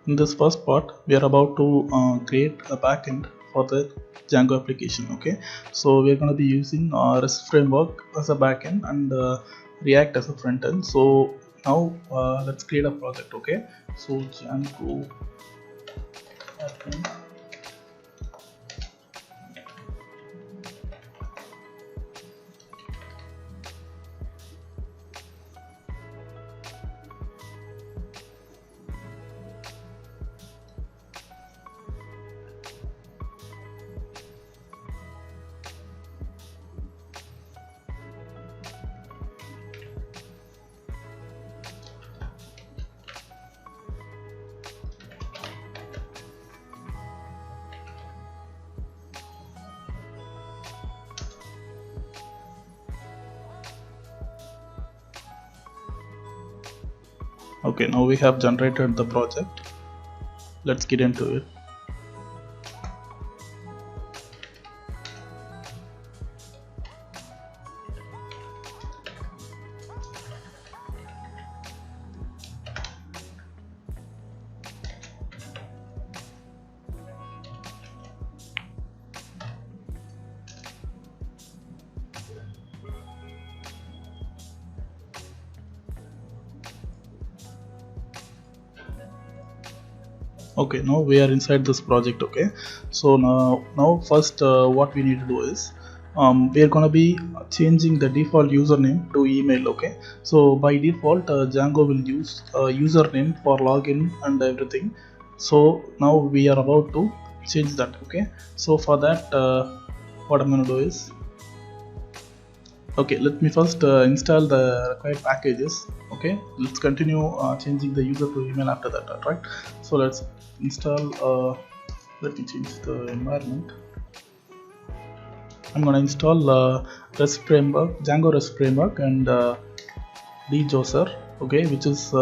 In this first part, we are about to create a backend for the Django application. Okay, so we are going to be using REST framework as a backend and React as a front end. So now let's create a project. Okay, so Django backend. Okay, now we have generated the project. Let's get into it. Okay, now we are inside this project. Okay, so now first what we need to do is we are going to be changing the default username to email. Okay, so by default Django will use username for login and everything. So now we are about to change that. Okay, so for that what I'm going to do is, okay, let me first install the required packages. Okay, let's continue changing the user to email after that. Right, so let's install let me change the environment. I'm going to install REST framework, Django REST framework, and djangorestframework, okay, which is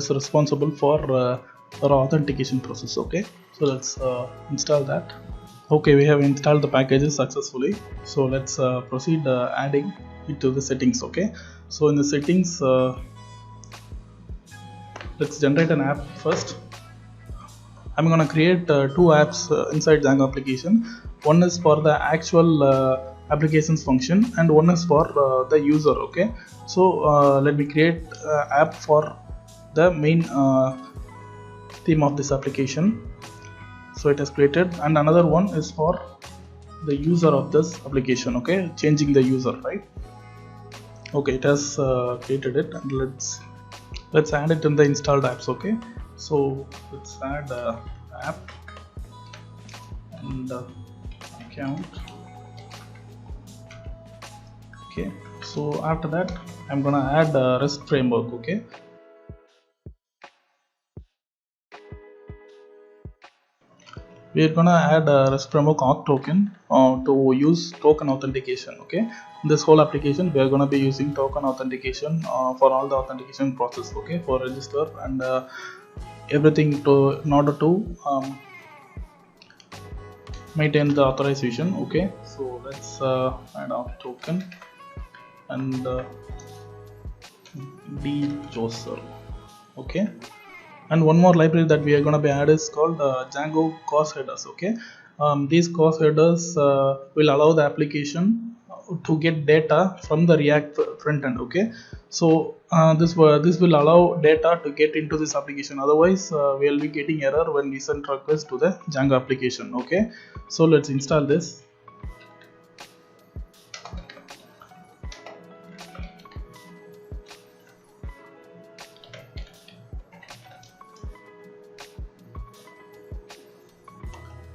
responsible for our authentication process. Okay, so let's install that. Okay, we have installed the packages successfully. So let's proceed adding it to the settings. Okay, so in the settings, let's generate an app first. I'm going to create two apps inside Django application. One is for the actual applications function and one is for the user. Okay, so let me create app for the main theme of this application. So it has created, and another one is for the user of this application. Okay, changing the user, right? Okay, it has created it, and let's add it in the installed apps. Okay, so let's add app and account. Okay, so after that I'm gonna add REST framework. Okay, we are gonna add a REST framework auth token to use token authentication. Okay, in this whole application we are gonna be using token authentication for all the authentication process. Okay, for register and everything in order to maintain the authorization. Okay, so let's add auth token and djangorestframework. Okay, and one more library that we are going to be add is called Django cause headers. Okay, these cause headers will allow the application to get data from the React front end. Okay, so this will allow data to get into this application. Otherwise we will be getting error when we send request to the Django application. Okay, so let's install this.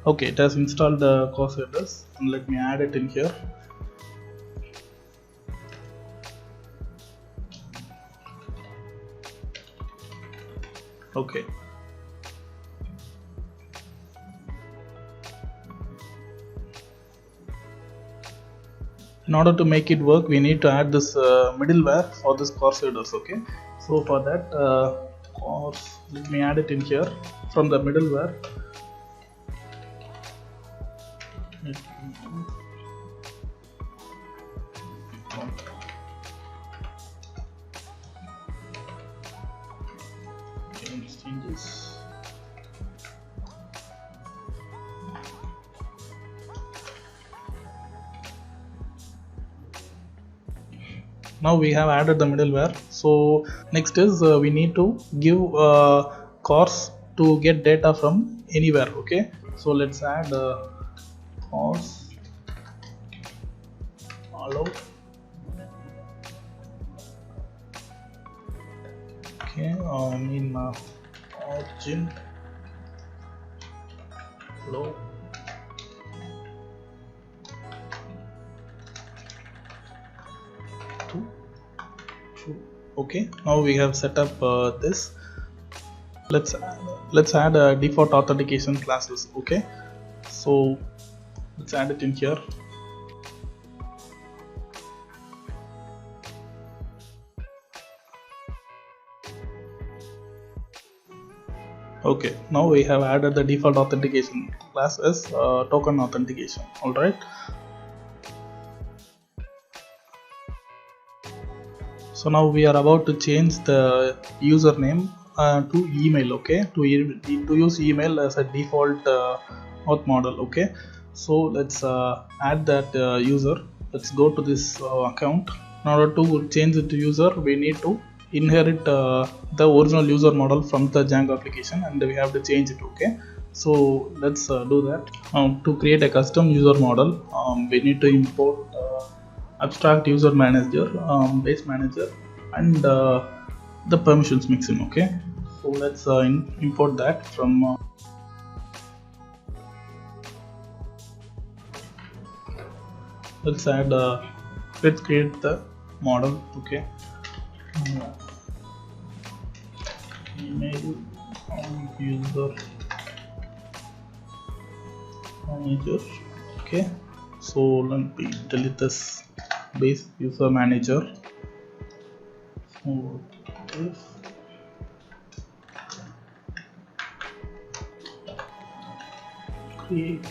Okay, it has installed the cause headers, and let me add it in here. Okay, in order to make it work, we need to add this middleware for this cause headers. Okay, so for that let me add it in here from the middleware. Changes. Now we have added the middleware. So next is we need to give cors to get data from anywhere. Okay, so let's add cors allow. Okay, origin low. Okay, now we have set up this. Let's add default authentication classes. Okay, so let's add it in here. Okay, now we have added the default authentication class as token authentication. All right. So now we are about to change the username to email. Okay, to use email as a default auth model. Okay, so let's add that user. Let's go to this account. In order to change it to user, we need to inherit the original user model from the Django application, and we have to change it. Okay, so let's do that. To create a custom user model, we need to import abstract user manager, base manager, and the permissions mixin. Okay, so let's import that from let's create the model. Okay, email user manager. Okay, so let me delete this base user manager. So if create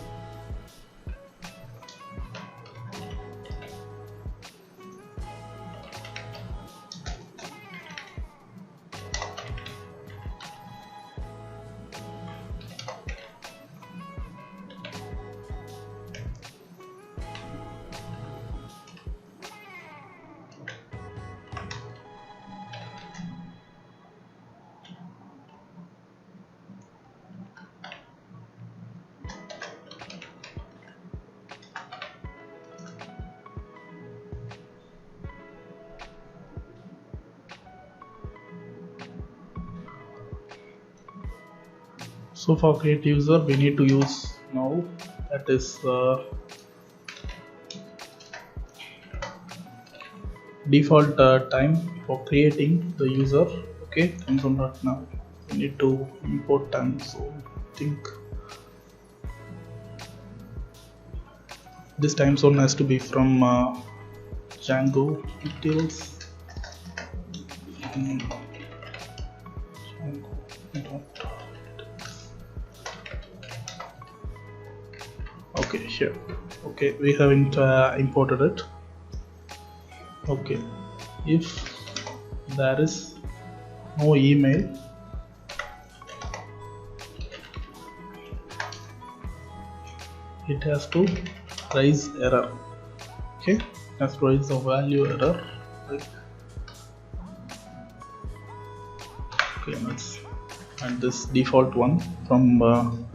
so for create user we need to use now, that is default time for creating the user. Okay, time zone right now we need to import time zone. I think this time zone has to be from Django details. Okay, sure. Okay, we have imported it. Okay, if there is no email, it has to raise error. Okay, it has to raise the value error. Right? Okay, let's add this default one from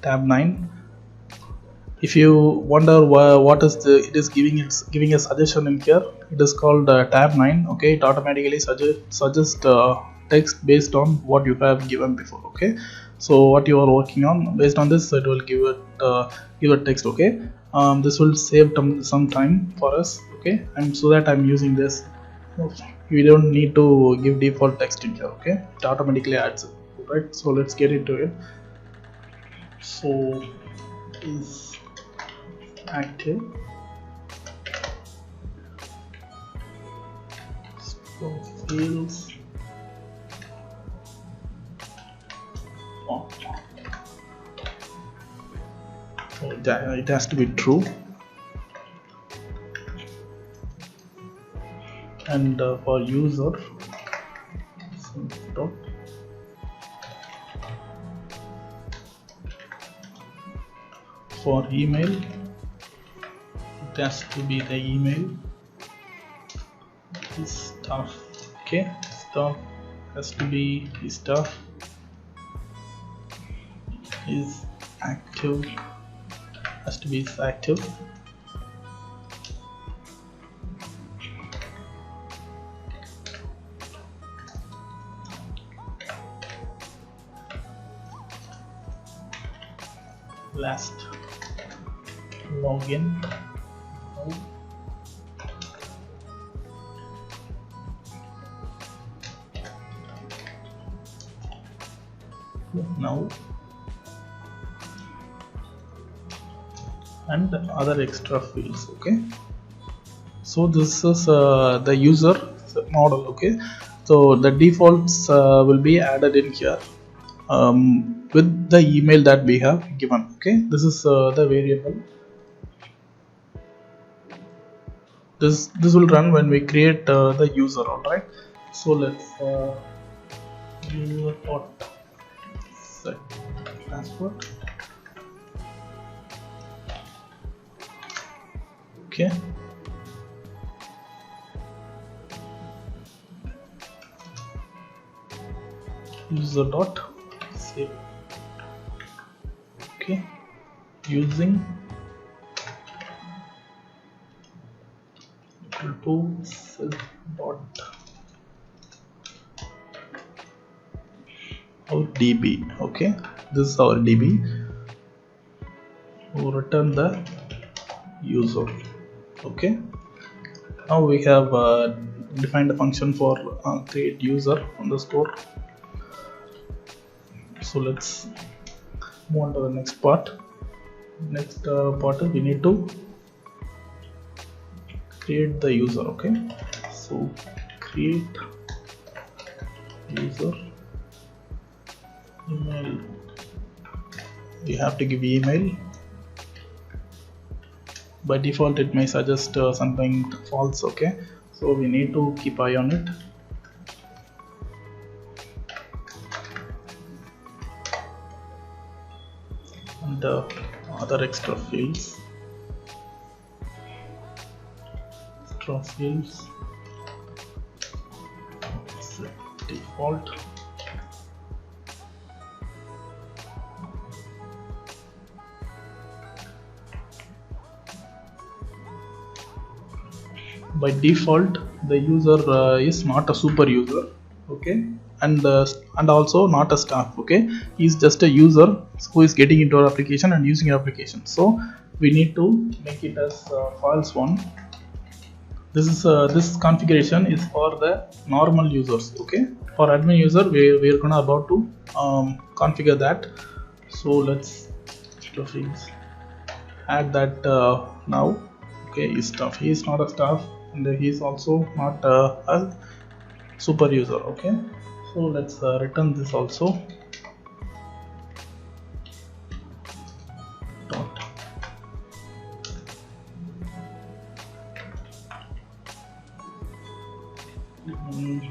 tab 9. If you wonder what is it is giving a suggestion in here, it is called tab 9. Okay, it automatically suggests text based on what you have given before. Okay, so what you are working on, based on this it will give a text. Okay, this will save some time for us. Okay, and so that I'm using this, we don't need to give default text in here. Okay, it automatically adds it. Right, so let's get into it. So is active, so fields so it has to be true, and for user dot for email, it has to be the email is staff. Okay, staff has to be staff is active, has to be active. Last login. Now and other extra fields. Okay, so this is the user model. Okay, so the defaults will be added in here with the email that we have given. Okay, this is the variable. This will run when we create the user. All right, so let's user dot set password. Okay, user dot save. Okay, using to self dot our DB. Okay, this is our DB. We'll return the user. Okay, now we have defined a function for create user underscore. So let's move on to the next part. Next part we need to create the user. Okay, so create user email. We have to give email. By default it may suggest something false. Okay, so we need to keep eye on it. And other extra fields. Set default. By default the user is not a super user. Okay, and also not a staff. Okay, he's just a user who is getting into our application and using our application, so we need to make it as false one. This configuration is for the normal users. Okay, for admin user we are gonna about to configure that. So let's add that now. Okay, is staff. He is not a staff and he is also not a super user. Okay, so let's return this also. Dot.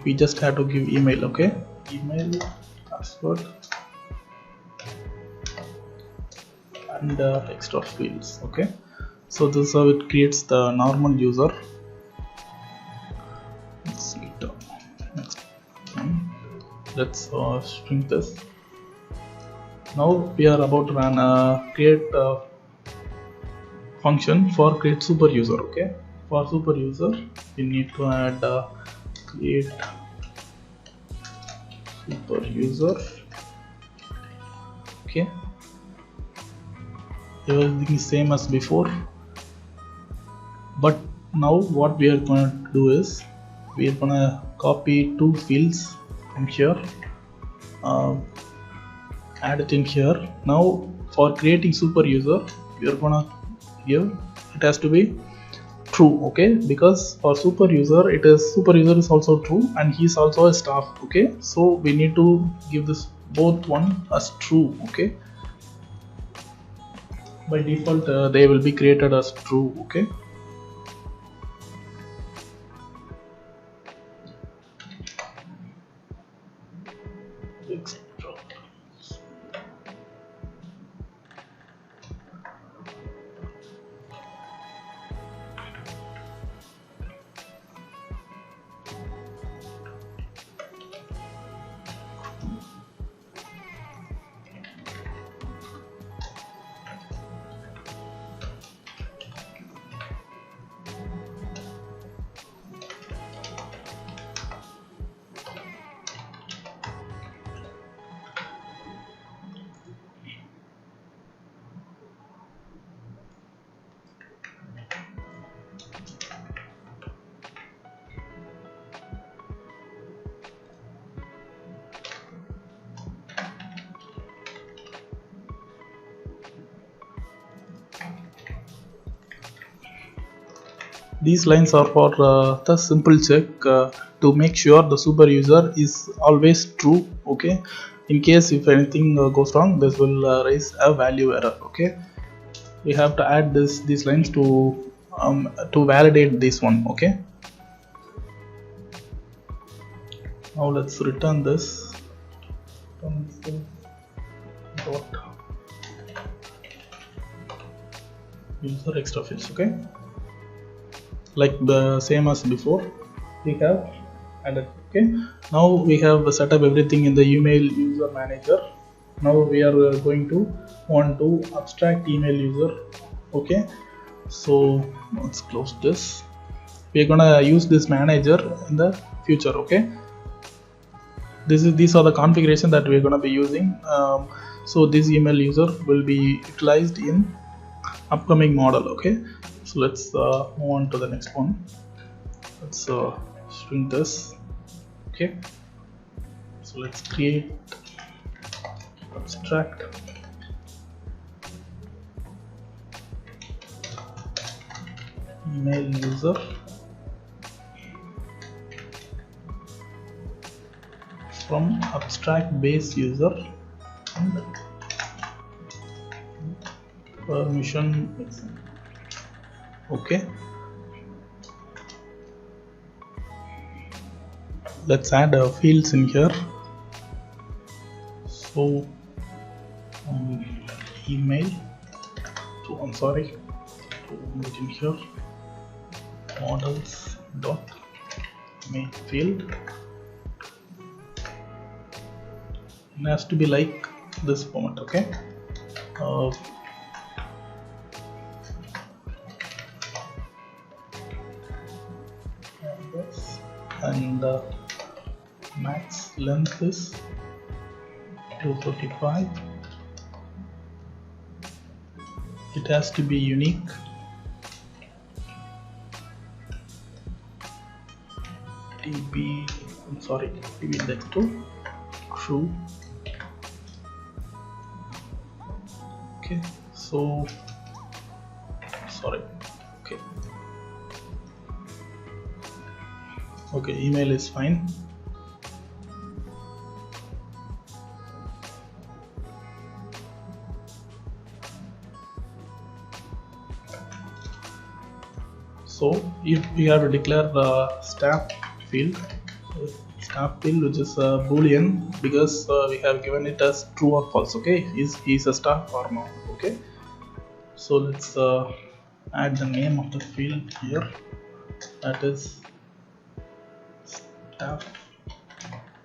We just have to give email. Okay, email, password, and extra fields. Okay, so this is how it creates the normal user. Let's shrink this. Now we are about to run create function for create super user. Okay, for super user we need to add create super user. Okay, everything is same as before, but now what we are going to do is we are going to copy two fields from here, add it in here. Now for creating super user we are gonna give it has to be true. Okay, because for super user is also true and he is also a staff. Okay, so we need to give this both one as true. Okay, by default they will be created as true. Okay, These lines are for the simple check to make sure the super user is always true. Okay, in case if anything goes wrong, this will raise a value error. Okay, we have to add these lines to validate this one. Okay, now let's return this dot user extra fields. Okay, like the same as before we have added. Okay, now we have set up everything in the email user manager. Now we are going to want to abstract email user. Okay, so let's close this. We are gonna use this manager in the future. Okay, these are the configuration that we are gonna be using. So this email user will be utilized in upcoming model. Okay, so let's move on to the next one. Let's string this. Okay, so let's create abstract email user from abstract base user and permission. Okay, let's add fields in here. So email to in here models dot main field. It has to be like this format. Okay, and max length is 245. It has to be unique. DB index to true. Okay, so okay, email is fine. So if we have to declare the staff field which is a boolean, because we have given it as true or false. Okay, is a staff or not. Okay, so let's add the name of the field here, that is staff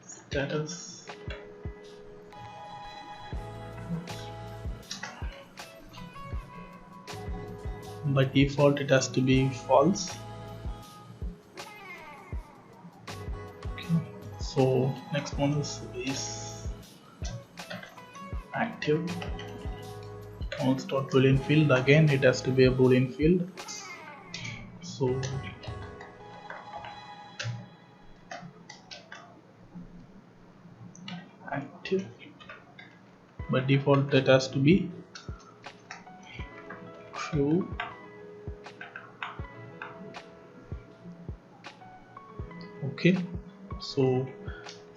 status. By default it has to be false. Okay, so next one is active. Boolean field, again it has to be a boolean field. So active, by default it has to be true. Okay, so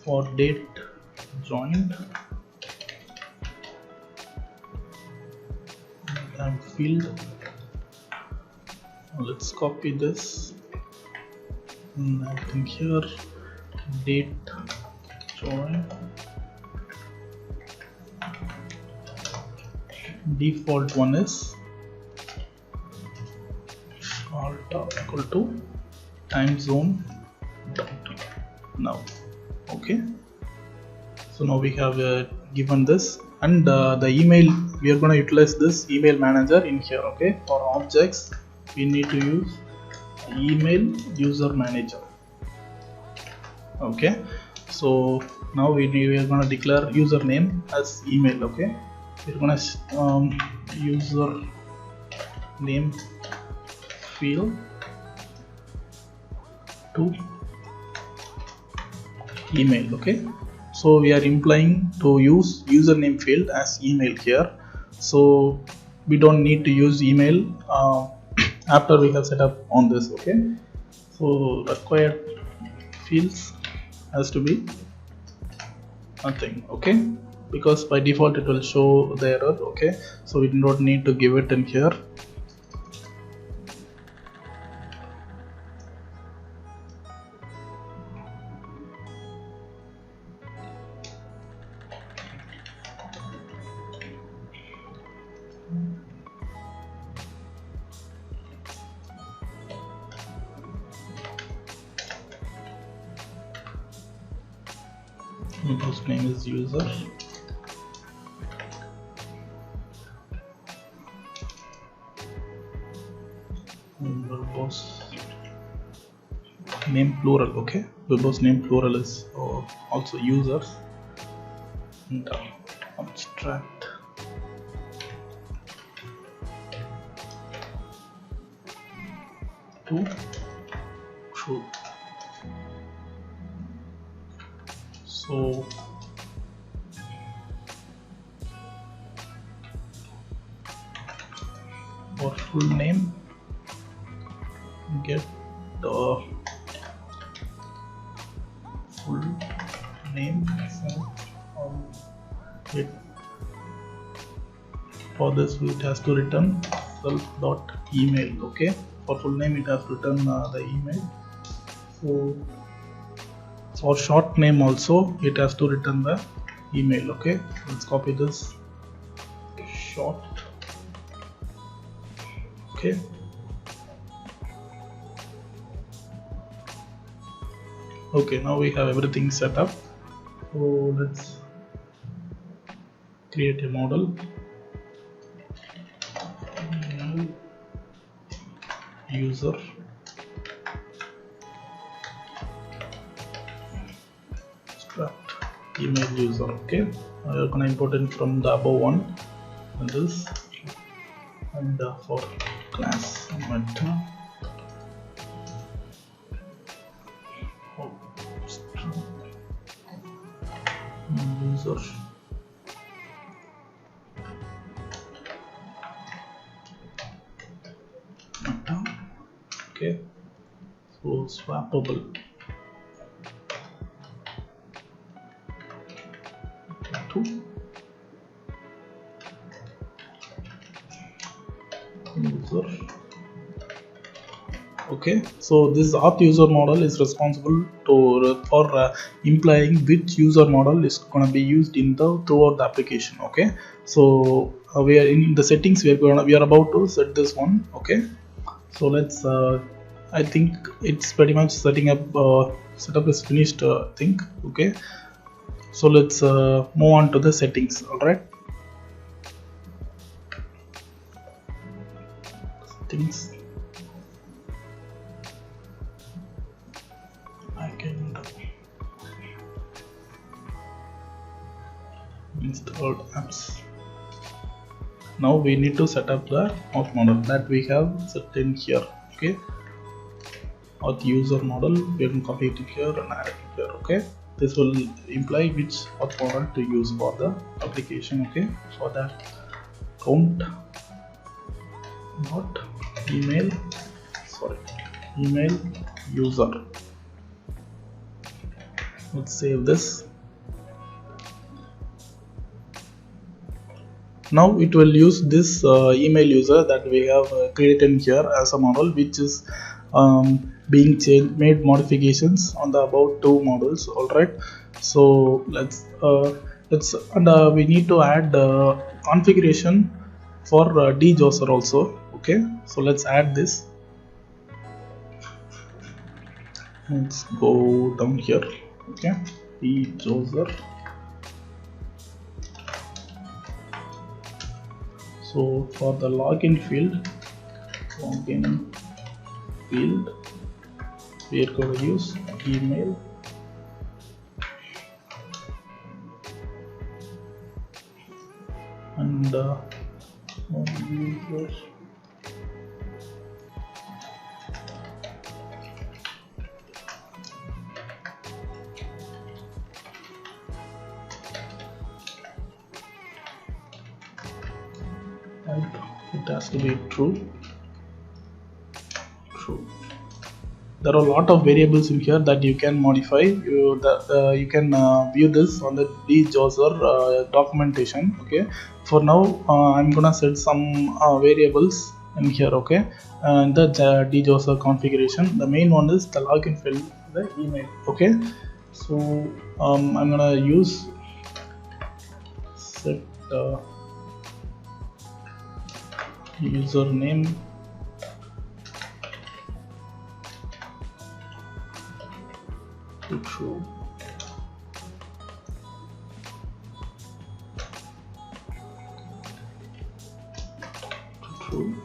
for date joined and field, let's copy this and I think here date join default one is alt equal to time zone now. Okay, so now we have given this, and the email, we are going to utilize this email manager in here. Okay, for objects we need to use email user manager. Okay, so now we are going to declare username as email. Okay, we're going to user name field to email. Okay, so we are implying to use username field as email here, so we don't need to use email after we have set up on this. Okay, so required fields has to be nothing. Okay, because by default it will show the error. Okay, so we do not need to give it in here. Whose name is user. Verbose name plural. Okay, verbose name plural is also users. And abstract to true. So for full name, get the full name. For this it has to return self.email. Okay, for full name it has to return the email. So for short name also it has to return the email. Okay, let's copy this short. Okay, okay, now we have everything set up. So let's create a model. User struct email user. Okay, we are gonna import it from the above one and this, and for class meta user meta. Okay, so swappable to user. Okay, so this auth user model is responsible for implying which user model is going to be used in the throughout the application. Okay, so we are in the settings. We are about to set this one. Okay, so let's I think it's pretty much setting up. Setup is finished, I think. Okay, so let's move on to the settings. All right, settings. Backend installed apps. Now we need to set up the auth model that we have set in here. Okay, auth user model, we can copy it here and add it here. Okay, this will imply which auth model to use for the application. Okay, for that count not email user. Let's save this. Now it will use this email user that we have created here as a model, which is being changed, made modifications on the about two models. All right, so let's and we need to add configuration for djangor also. Okay, so let's add this. Let's go down here. Okay, djangor. So for the login field, we are going to use email and user. It has to be true. true. There are a lot of variables in here that you can modify. You can view this on the djangor documentation. Okay, for now I'm gonna set some variables in here. Okay, and the djangor configuration, the main one is the login field, the email. Okay, so I'm gonna use set username to true. True.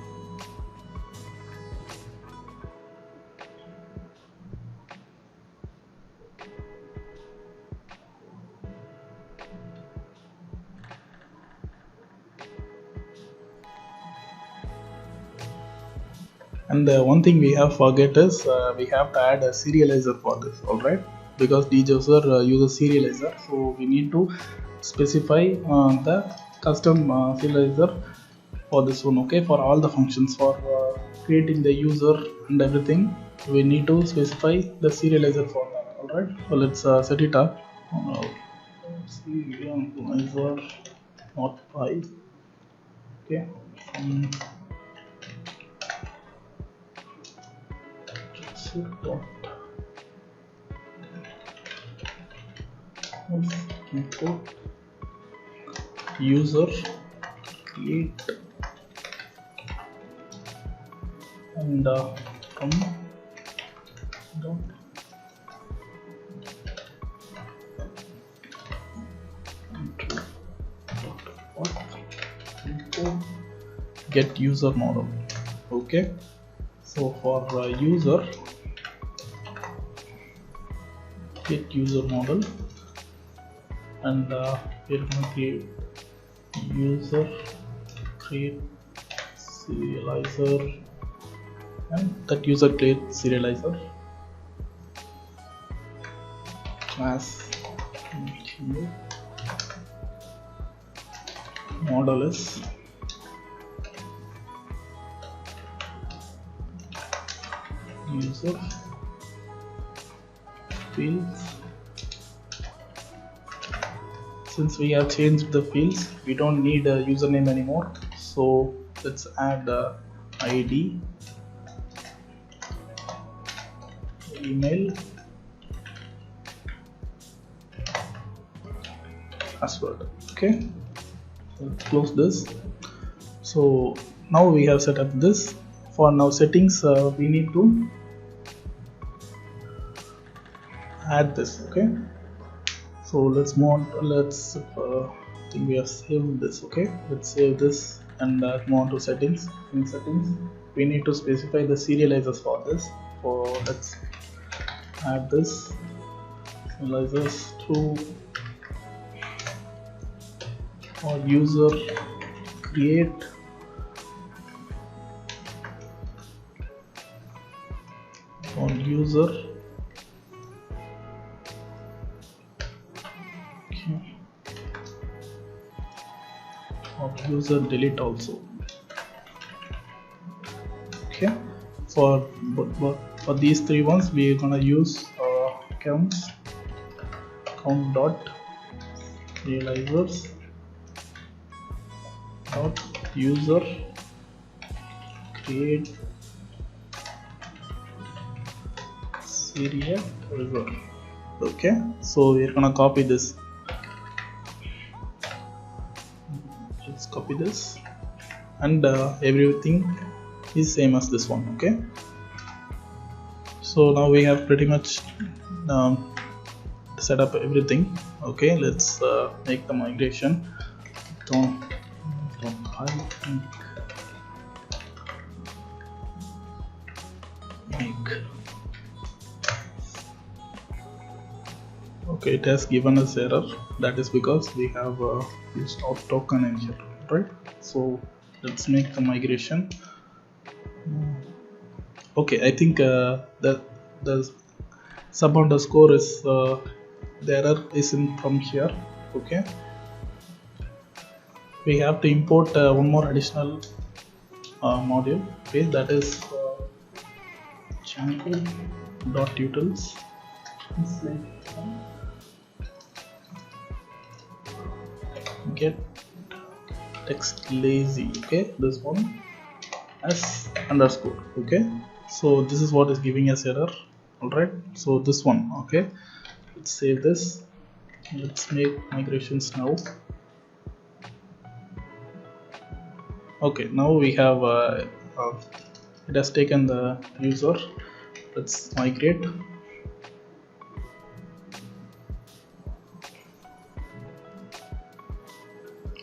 And one thing we have forget is we have to add a serializer for this, alright, because djangor uses serializer, so we need to specify the custom serializer for this one. Okay, for all the functions, for creating the user and everything, we need to specify the serializer for that. Alright, so let's set it up. Serializer not by. Okay, import user create and from dot import get user model. Okay, so for user, get user model, and we're going to create user create serializer, and that user create serializer class model is user fields. Since we have changed the fields, we don't need a username anymore, so let's add ID, email, password. Okay, so let's close this. So now we have set up this. For now settings, we need to add this. Okay, so let's move on. Let's I think we have saved this. Okay, let's save this and move on to settings. In settings, we need to specify the serializers for this. So let's add this serializers to or user create on user. Okay. Or user delete also. Okay, for these three ones we are gonna use count dot serializers dot user create serializer. Okay, so we're gonna copy this. Let's copy this, and everything is same as this one. Okay, so now we have pretty much set up everything. Okay, let's make the migration. Make. Okay, it has given us error. That is because we have used Auth token in here, right? So let's make the migration. Okay, I think that the sub underscore is the error is in from here. Okay, we have to import one more additional module. Okay, that is Django.utils get text lazy. Okay, this one as underscore. Okay, so this is what is giving us error. Alright, so this one. Okay, let's save this. Let's make migrations now. Okay, now we have it has taken the user. Let's migrate.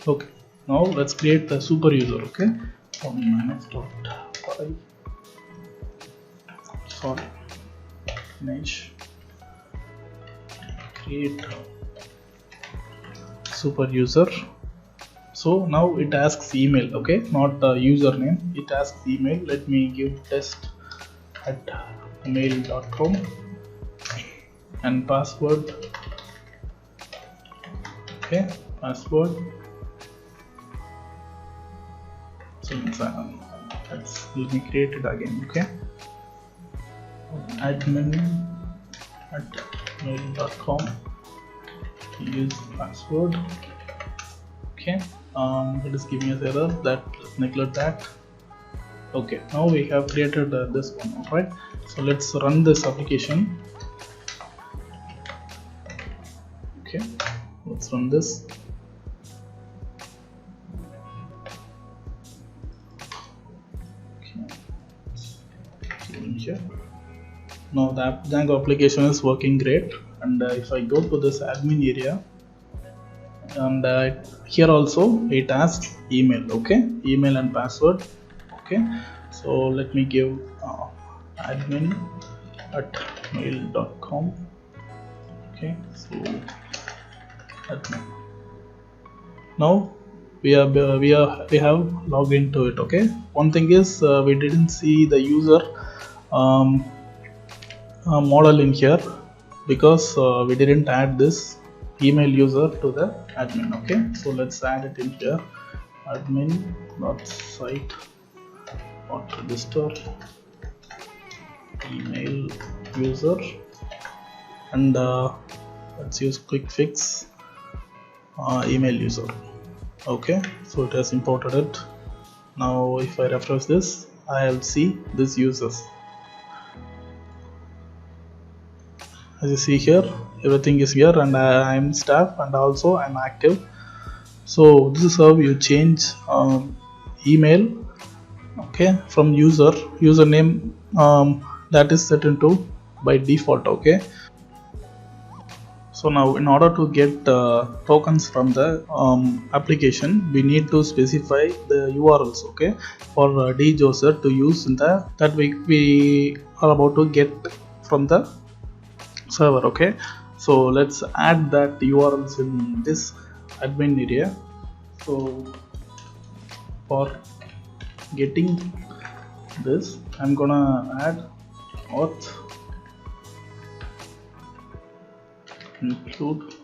Okay, now let's create the super user. Okay, image create super user. So now it asks email. Okay, not username, it asks email. Let me give test@mail.com and password. Okay, password. So let me create it again. Okay, admin@mail.com, use password. Okay, it is giving us error. That let's neglect that. Okay, now we have created this one. Alright, so let's run this application. Okay, let's run this. Here. Now the Django application is working great, and if I go to this admin area, and here also it asks email. Okay, email and password. Okay, so let me give admin@mail.com. okay, so admin. Now we have logged into it. Okay, one thing is we didn't see the user model in here because we didn't add this email user to the admin. Okay, so let's add it in here. admin.site.register email user, and let's use quick fix email user. Okay, so it has imported it. Now if I refresh this, I'll see this users. As you see here, everything is here, and I'm staff, and also I'm active. So this is how you change email. Okay, from username that is set into by default. Okay, so now in order to get tokens from the application, we need to specify the URLs. Okay, for djangor to use in the that we are about to get from the server. Okay, so let's add that URLs in this admin area. So for getting this, I'm gonna add auth include.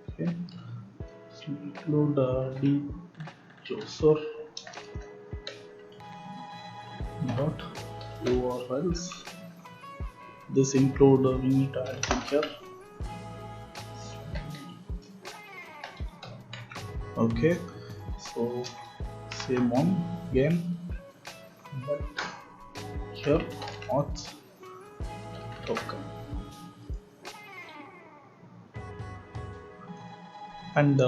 Okay, so include djangor dot URLs. This include we need to add it here. Okay, so same one again, but here auth token, and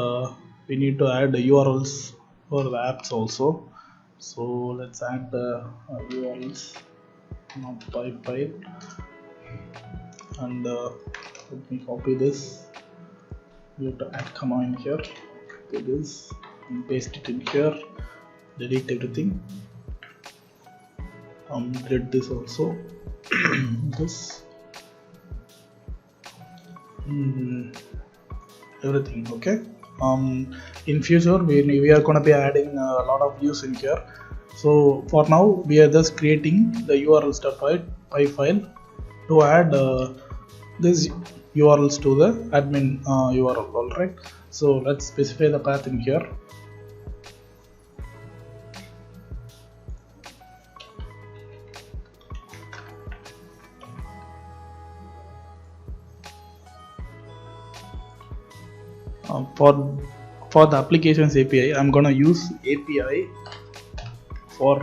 we need to add the URLs for the apps also. So let's add the URLs, not by file, and let me copy this. We have to add comma in here. Copy this and paste it in here. Delete everything. Delete this also. This. Everything. Okay. In future we are gonna be adding a lot of views in here. So for now we are just creating the URLs.py file to add these URLs to the admin URL. Alright, so let's specify the path in here. for the applications API, I'm gonna use API for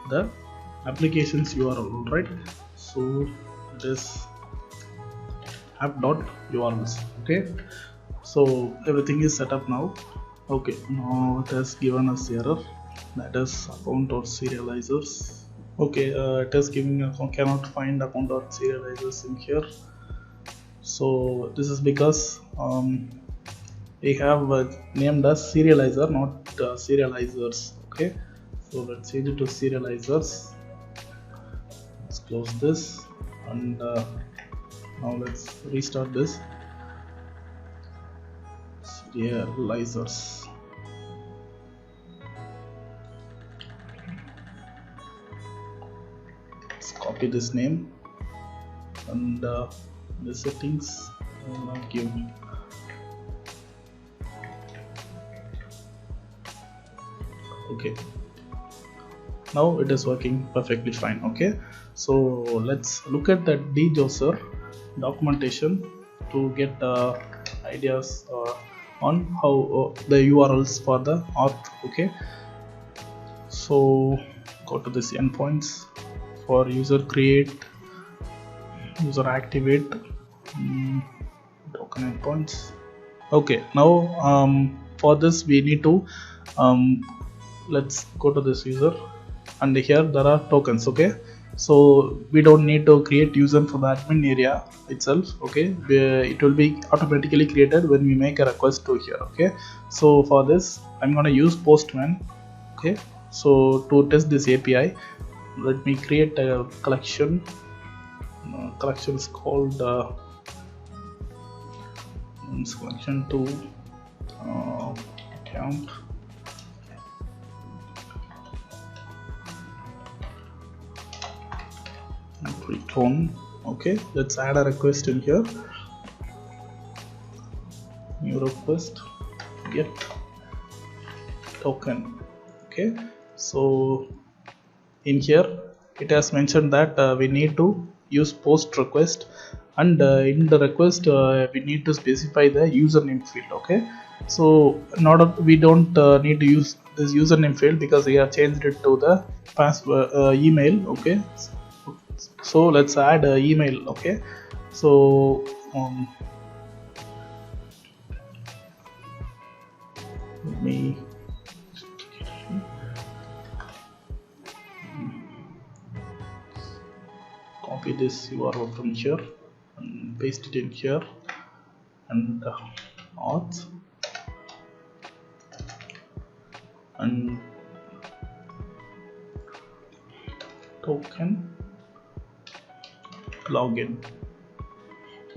the applications URL, right? So it is app.urls. Okay, so everything is set up now. Okay, now it has given us error, that is account or serializers. Okay, it is giving a cannot find account or serializers in here. So this is because we have named as serializer, not serializers. Okay, so let's change it to serializers. Let's close this, and now let's restart this. Serializers. Let's copy this name and the settings give. Okay, now it is working perfectly fine. Okay, so let's look at the djangor documentation to get ideas on how the URLs for the auth. Okay, so go to this endpoints for user create, user activate, token endpoints. Okay, now for this we need to let's go to this user, and here there are tokens. Okay, so we don't need to create user for the admin area itself. Okay, it will be automatically created when we make a request to here. Okay, so for this I'm gonna use Postman. Okay, so to test this API, let me create a collection. Collection is called collection to account. Return. Okay, let's add a request in here. New request, get token. Okay, so in here it has mentioned that we need to use post request, and in the request we need to specify the username field. Okay, so we don't need to use this username field because we have changed it to the password email. Okay, so let's add an email. Okay, so let me copy this URL from here and paste it in here, and auth and token login.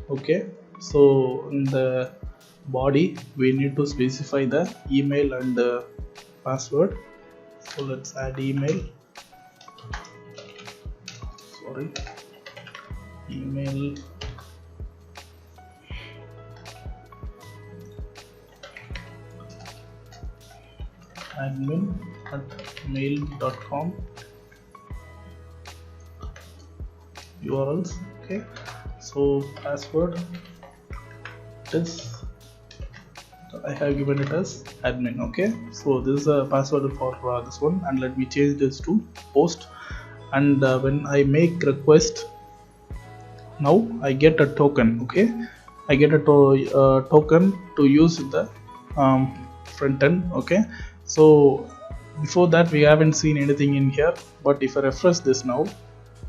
Okay, so in the body we need to specify the email and the password. So let's add email. Sorry, email admin@mail.com URLs. Okay, so password is I have given it as admin. Okay, so this is a password for this one, and let me change this to post, and when I make request, now I get a token. Okay, I get a token to use the front end. Okay, so before that we haven't seen anything in here, but if I refresh this now,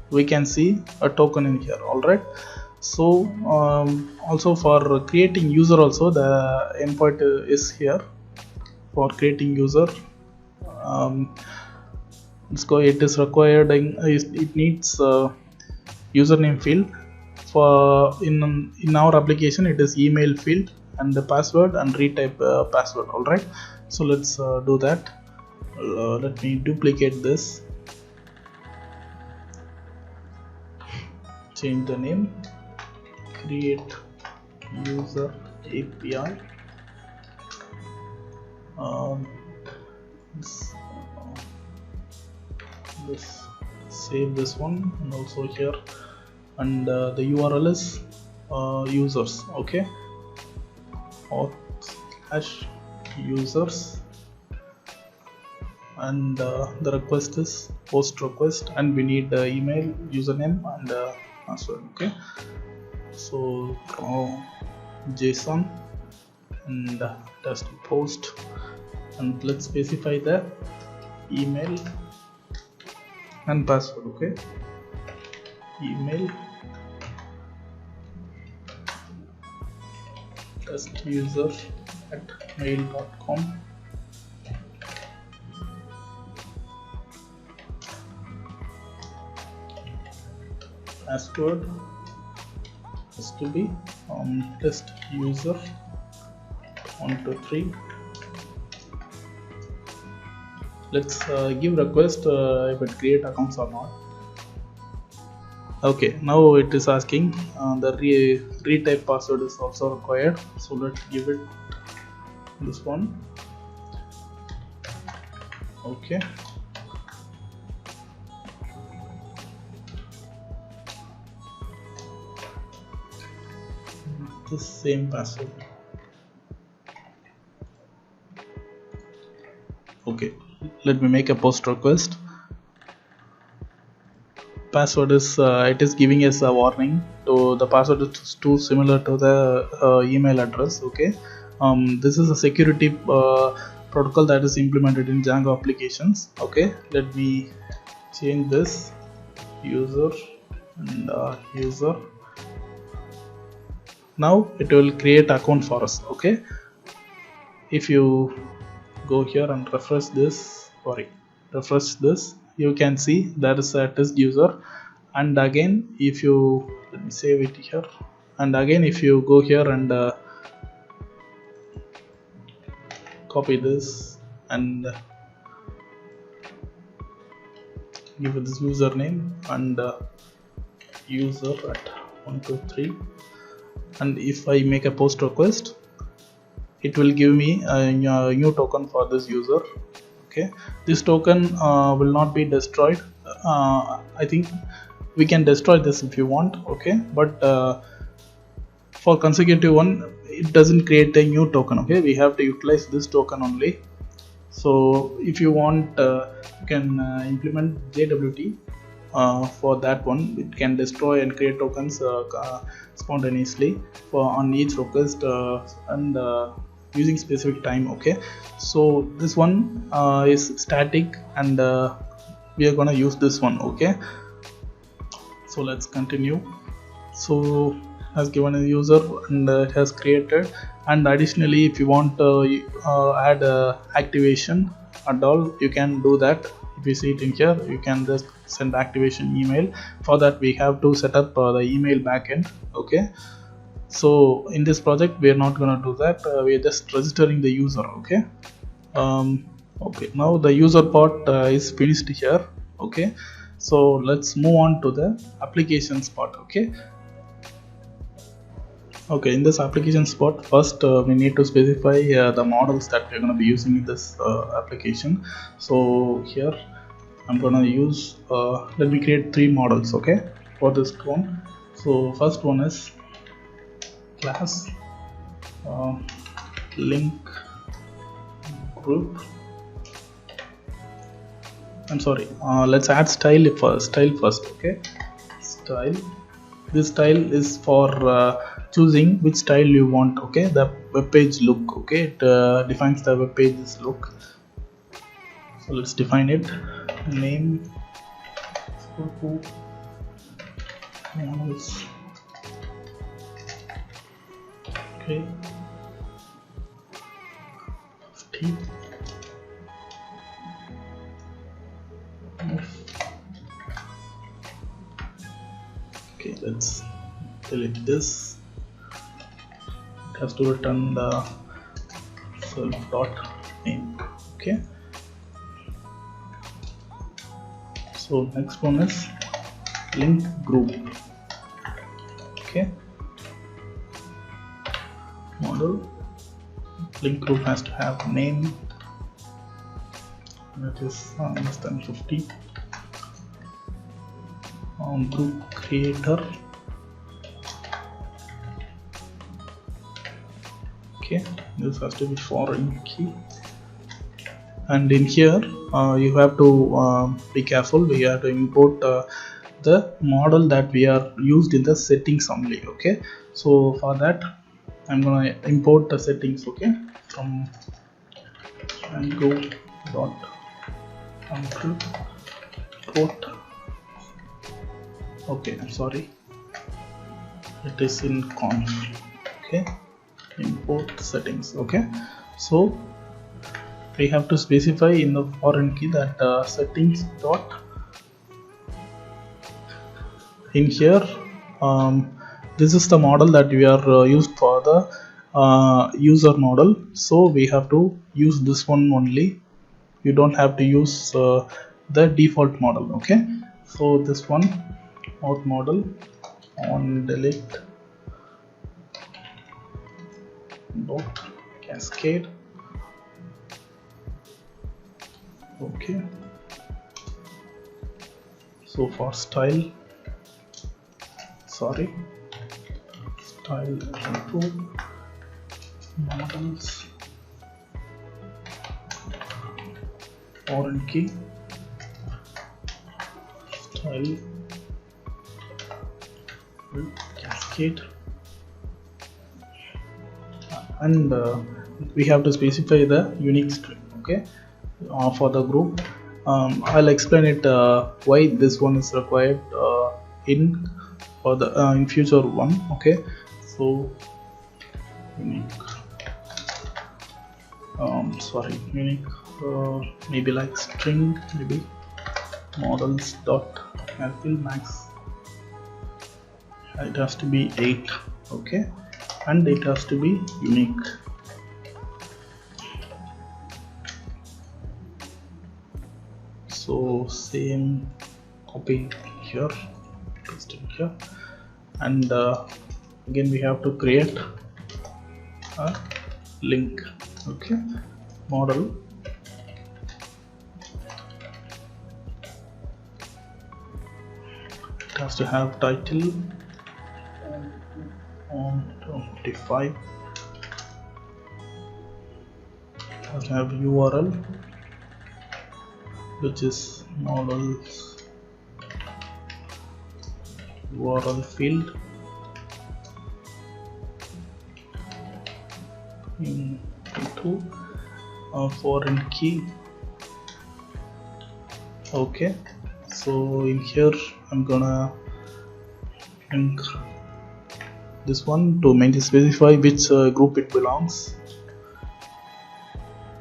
we can see a token in here. All right, so also for creating user also the endpoint is here for creating user. Let's go. It is required, it needs username field. For in our application it is email field and the password and retype password. All right, so let's do that. Let me duplicate this, change the name, create user API, this save this one, and also here, and the URL is users. Okay, auth hash users, and the request is post request, and we need email, username, and password. Okay, so JSON and test post, and let's specify the email and password. Okay, email test user at mail.com, password has to be test user 123. Let's give request if it create accounts or not. Okay, now it is asking the retype password is also required, so let's give it this one. Okay, the same password. Okay, let me make a post request. Password is it is giving us a warning to the password is too similar to the email address. Okay, this is a security protocol that is implemented in Django applications. Okay, let me change this user and user. Now it will create account for us. Okay, if you go here and refresh this, you can see there is a test user, and again if you, let me save it here, and again if you go here and copy this and give it this username and user at 123, and if I make a post request, it will give me a new token for this user. Okay, this token will not be destroyed. I think we can destroy this if you want. Okay, but for consecutive one, it doesn't create a new token. Okay, we have to utilize this token only. So if you want, you can implement JWT for that one. It can destroy and create tokens spontaneously on each request and using specific time. Okay, so this one is static, and we are gonna use this one. Okay, so let's continue. So has given a user and it has created, and additionally if you want to add activation and all, you can do that. If you see it in here, you can just send activation email. For that we have to set up the email backend. Okay, so in this project we are not going to do that. We are just registering the user. Okay, okay, now the user part is finished here. Okay, so let's move on to the applications part. Okay, okay, in this applications part, first we need to specify the models that we're going to be using in this application. So here I'm going to use let me create 3 models. Okay, for this one. So first one is class link group. I'm sorry, let's add style first. Okay, style. This style is for choosing which style you want. Okay, the web page look. Okay, it defines the web page's look. So let's define it. Name models. Okay, 50. Okay, let's delete this. It has to return the self.name. Okay, so next one is link group. Okay, model link group has to have name, that is less than 50. Group creator. Okay, this has to be foreign key. And in here you have to be careful. We have to import the model that we are used in the settings only. Okay, so for that I'm gonna import the settings, okay, from Django dot import. Okay, I'm sorry, it is in conf. Okay, import settings. Okay, so we have to specify in the foreign key that settings dot in here. This is the model that we are used for the user model, so we have to use this one only. You don't have to use the default model. Okay, so this one auth model on delete dot cascade. Okay, so for style improve models foreign key style cascade, and we have to specify the unique string. Okay, for the group. I'll explain it why this one is required in for the in future one. Okay, so unique unique maybe like string, maybe models dot fill max, it has to be 8. Okay, and it has to be unique. So same, copy here, paste in here, and again we have to create a link. Okay, model it has to have title on 25, it has to have URL which is models URL field into foreign key. Okay, so in here I'm gonna link this one to mainly specify which group it belongs,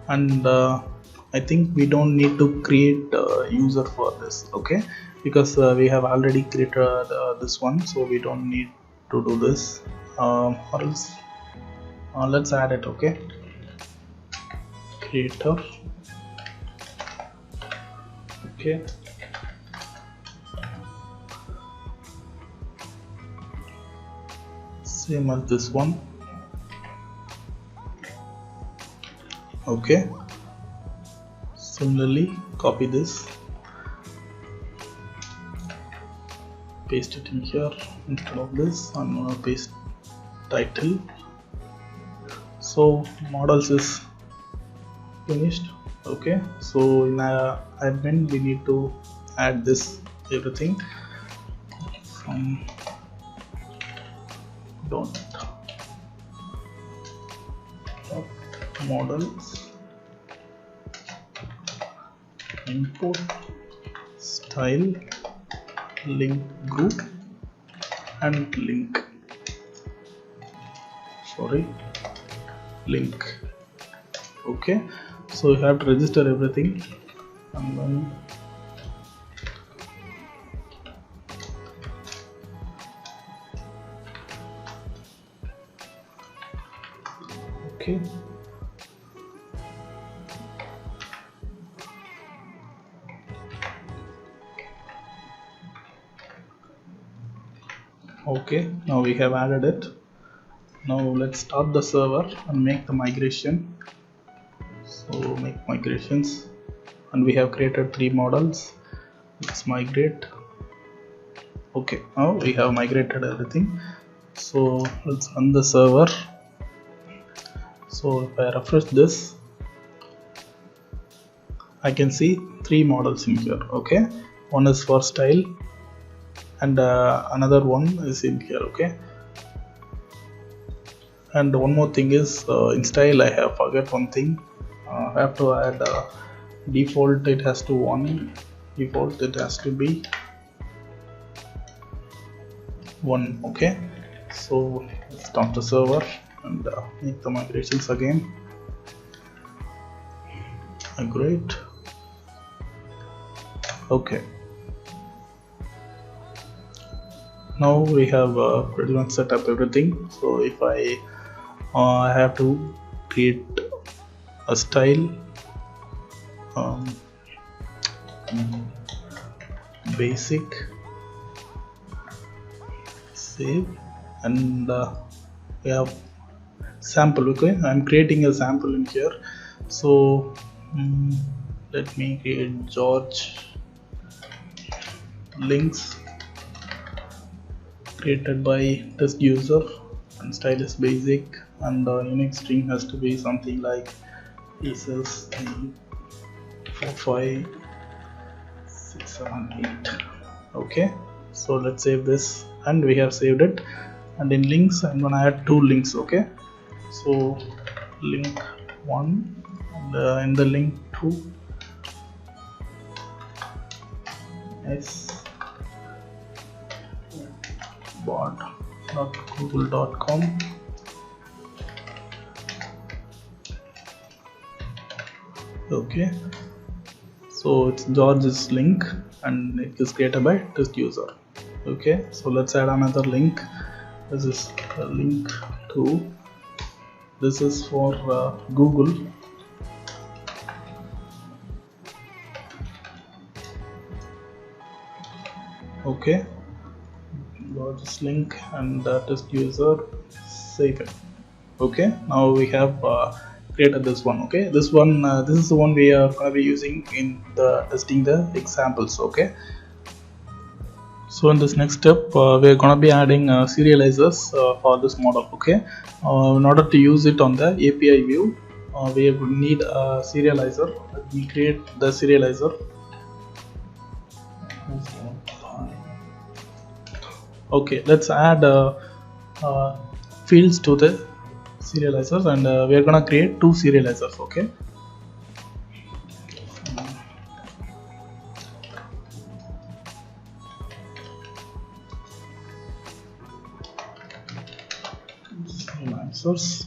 and I think we don't need to create a user for this. Okay, because we have already created this one, so we don't need to do this, or else let's add it. Okay, creator. Okay, same as this one. Okay, similarly copy this, paste it in here. Instead of this I'm gonna paste title. So models is finished. Okay, so in admin we need to add this everything from dot models import style link group and link link. Okay, so you have to register everything, and then okay, okay, now we have added it. Now let's start the server and make the migration. So make migrations, and we have created 3 models. Let's migrate. Okay, now we have migrated everything. So let's run the server. So if I refresh this, I can see 3 models in here. Okay, one is for style and another one is in here. Okay, and one more thing is in style I have forgot one thing. I have to add default, it has to 1, default it has to be 1. Okay, so let's start the server and make the migrations again. Great. Okay, now we have pretty much set up everything. So if I have to create a style, basic, save, and we have sample. Okay, I'm creating a sample in here. So let me create George links created by test user, and style is basic, and the unique string has to be something like pieces 4, 5, 6, 7, 8. Okay, so let's save this, and we have saved it. And in links I'm gonna add 2 links. Okay, so link 1 and in the link 2 is bot.google.com. Okay, so it's George's link and it is created by test user. Okay, so let's add another link. This is link 2. This is for Google. Okay, George's link and test user, save it. Okay, now we have created this one. Okay, this one this is the one we are going to be using in the testing the examples. Okay, so in this next step we are going to be adding serializers for this model. Okay, in order to use it on the API view, we would need a serializer. Let me create the serializer. Okay, let's add fields to the serializers, and we are gonna create 2 serializers. Okay, answers.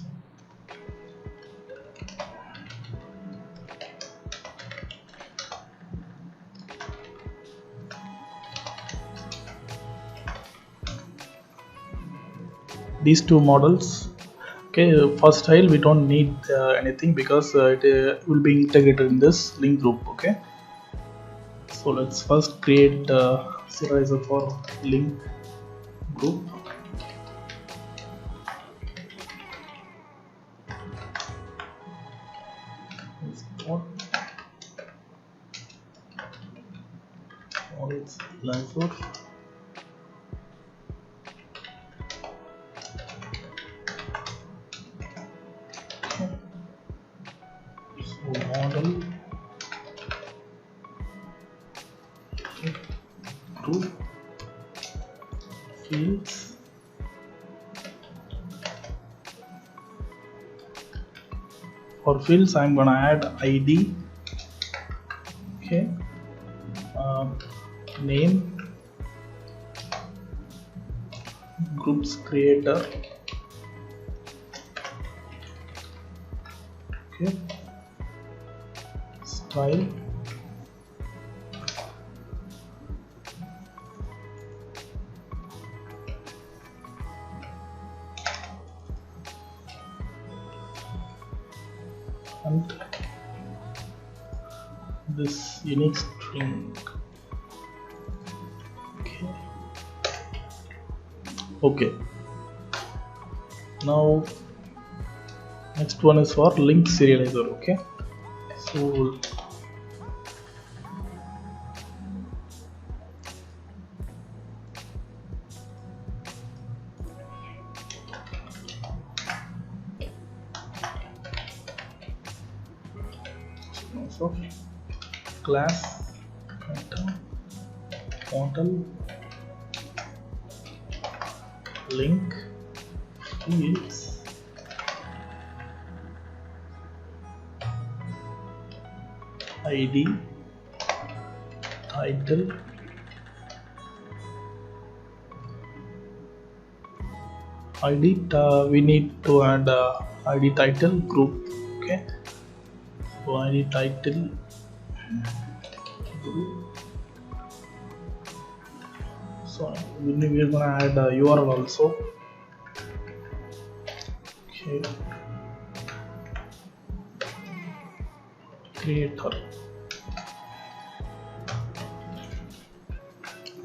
These 2 models. Okay, for style we don't need anything because it will be integrated in this link group. Okay, so let's first create the serializer for link group. It's Lazur. Model to fields. For fields I'm gonna add ID. Okay, name, groups creator. Okay, style, and this unique string. Okay, now next one is for link serializer. Okay, so So class model link fields ID title ID we need to add ID title group. Okay, so ID title group. So we're gonna add a URL also. Okay, creator.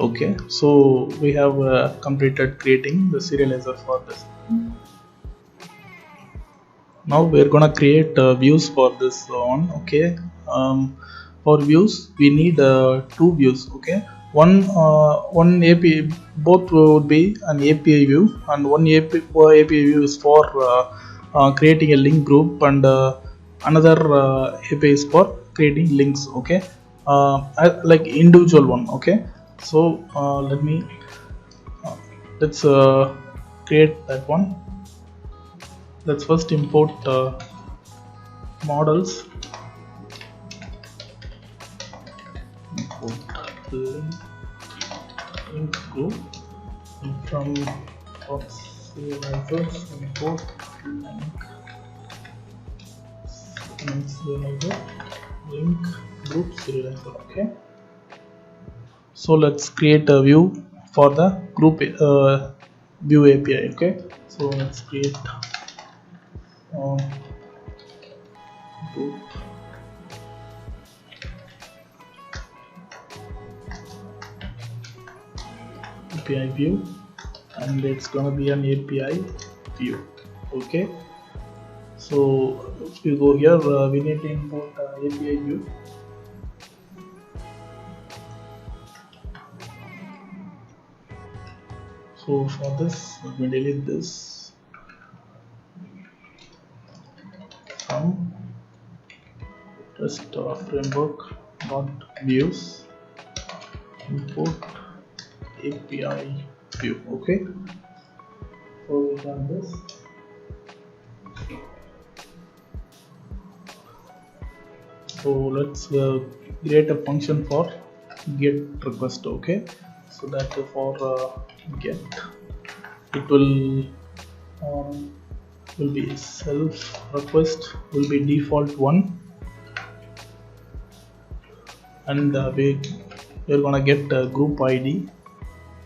Okay, so we have completed creating the serializer for this. Now we're gonna create views for this one. Okay, for views we need two views. Okay, one API, both would be an API view, and one API view is for creating a link group, and another API is for creating links. Okay, like individual one. Okay, so let's create that one. Let's first import models. Import link group, and from serializers import link group serializer. Okay, so let's create a view for the group view API. Okay, so let's create group API view, and it's gonna be an API view. Okay, so if you go here, we need to import API view. So for this, let me delete this from framework dot views import API view. Okay, so we run this. So let's create a function for get request. Okay, so that for get, it will be self request will be default 1, and we're gonna get group ID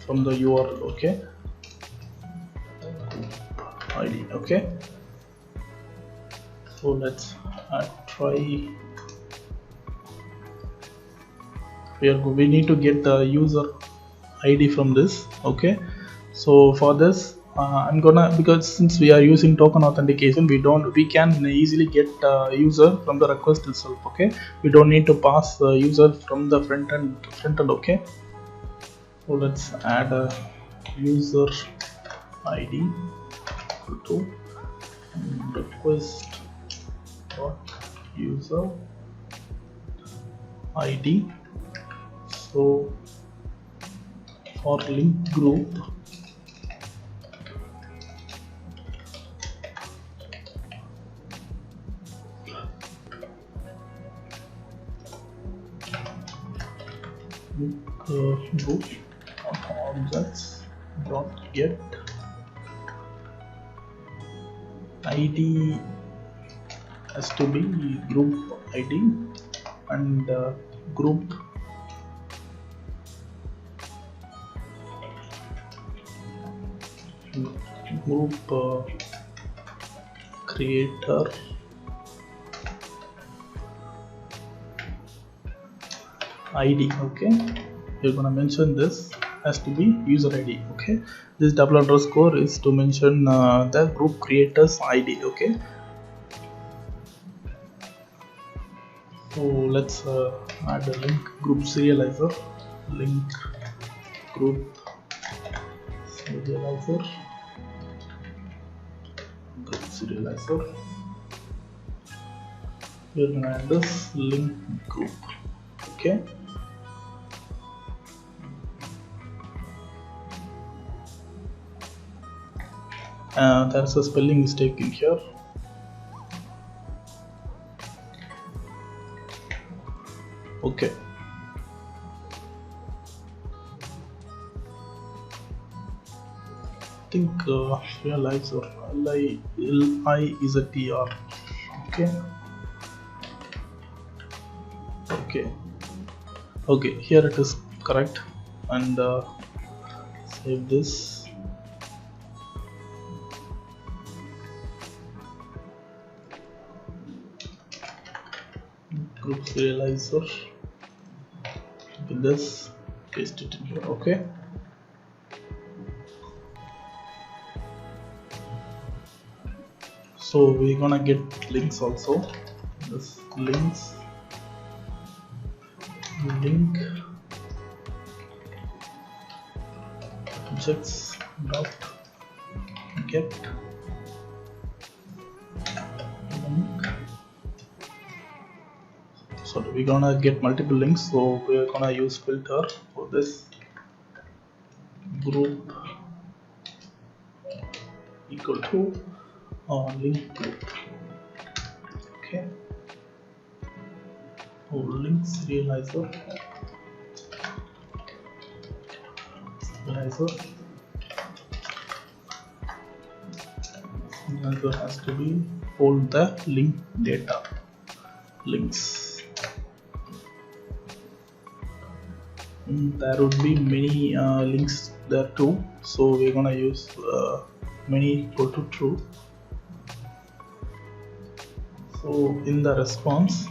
from the URL. Okay, group ID. Okay, so let's try. We need to get the user ID from this. Okay, so for this I'm gonna, because since we are using token authentication, we can easily get user from the request itself. Okay, we don't need to pass the user from the front end. Okay, so let's add a user ID to request dot user ID. So for link group, group objects dot get ID has to be group ID, and group creator ID. Okay, we're gonna mention this has to be user ID. Okay, this double underscore is to mention the group creators ID. Okay, so let's add a link group serializer, link group serializer, we're gonna add this link group. Okay, there's a spelling mistake in here. Okay, I think realize or L-I-Z-E-R. Okay, okay, here it is correct, and save this. Group serializer with this, paste it in here. Okay, so we're gonna get links also. This links, link objects dot get link. So we're gonna get multiple links, so we're gonna use filter for this. Group equal to link group. Okay, link serializer has to be hold the link data links. There would be many links there too, so we're gonna use many equal to true. So in the response,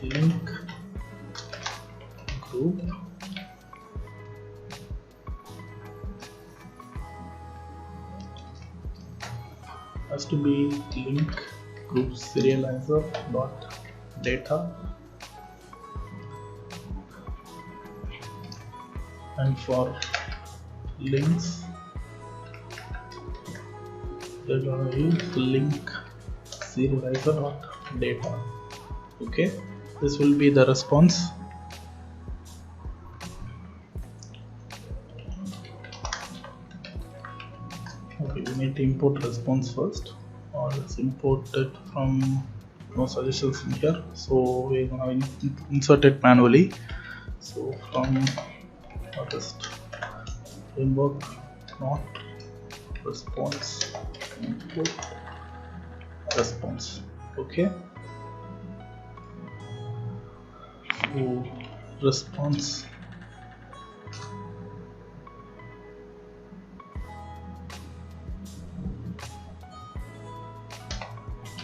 link group has to be link group serializer dot data, and for links we're gonna use link serializer dot data. Okay, this will be the response. Okay, we need to import response first, or let's import it from no suggestions in here, so we're gonna insert it manually. So from REST framework not response, import response. Okay, so response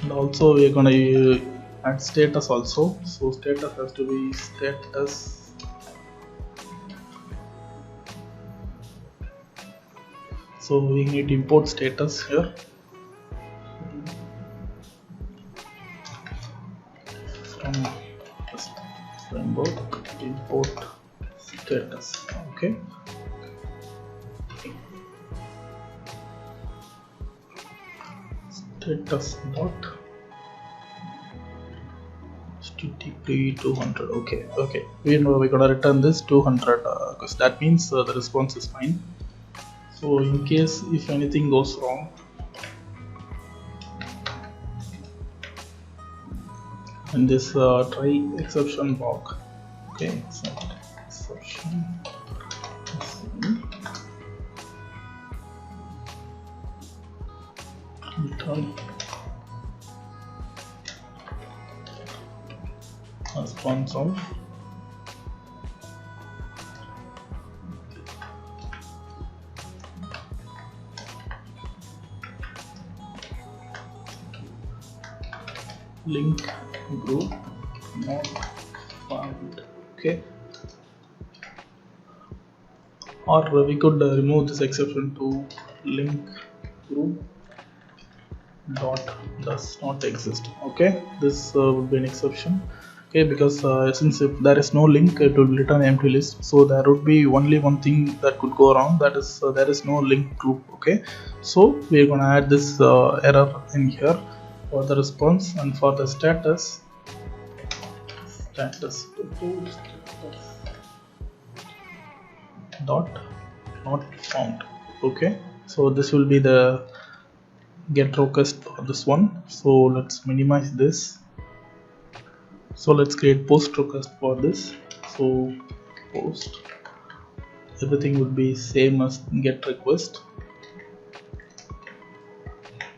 and also we're gonna add status also. So status has to be status so we need to import status here. From framework import status. Okay, status dot http 200. Okay, we know we're gonna return this 200 because that means the response is fine. So in case if anything goes wrong, in this try exception block. Okay, exception return response of link group not found. Okay, or we could remove this exception to link group dot does not exist. Okay, this would be an exception. okay, because since if there is no link, it will return empty list, so there would be only one thing that could go wrong, that is there is no link group. Okay, so we're gonna add this error in here for the response, and for the status dot not found. Okay, so this will be the get request for this one. So let's minimize this. So let's create post request for this. So post, everything would be same as get request.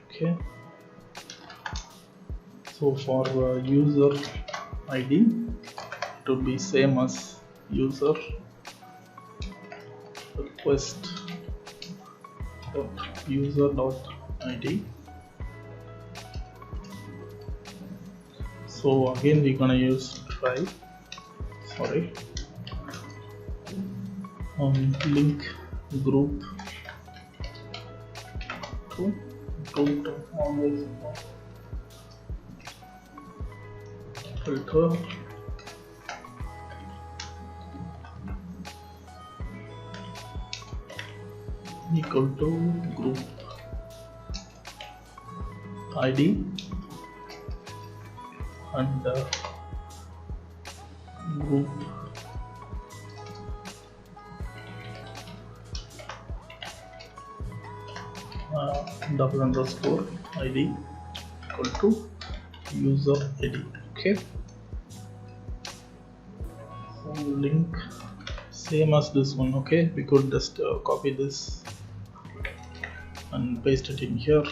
Okay, so for user ID, it would be same as user request user dot ID. So again we're gonna use try, link group to always filter equal to group ID and group double underscore ID equal to user ID. Okay, so link same as this one. Okay, we could just copy this and paste it in here.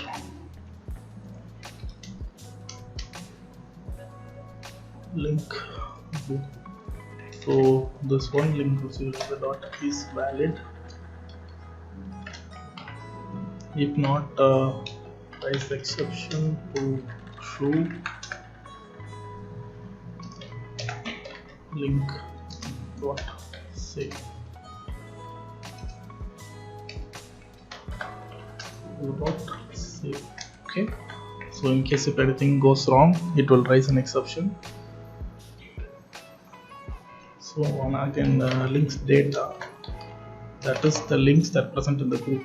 Link group. So this one link receiver dot is valid. If not, raise exception to true. Link dot save. Dot save. Okay, so in case if anything goes wrong, it will raise an exception. So on again links data, that is the links that present in the group.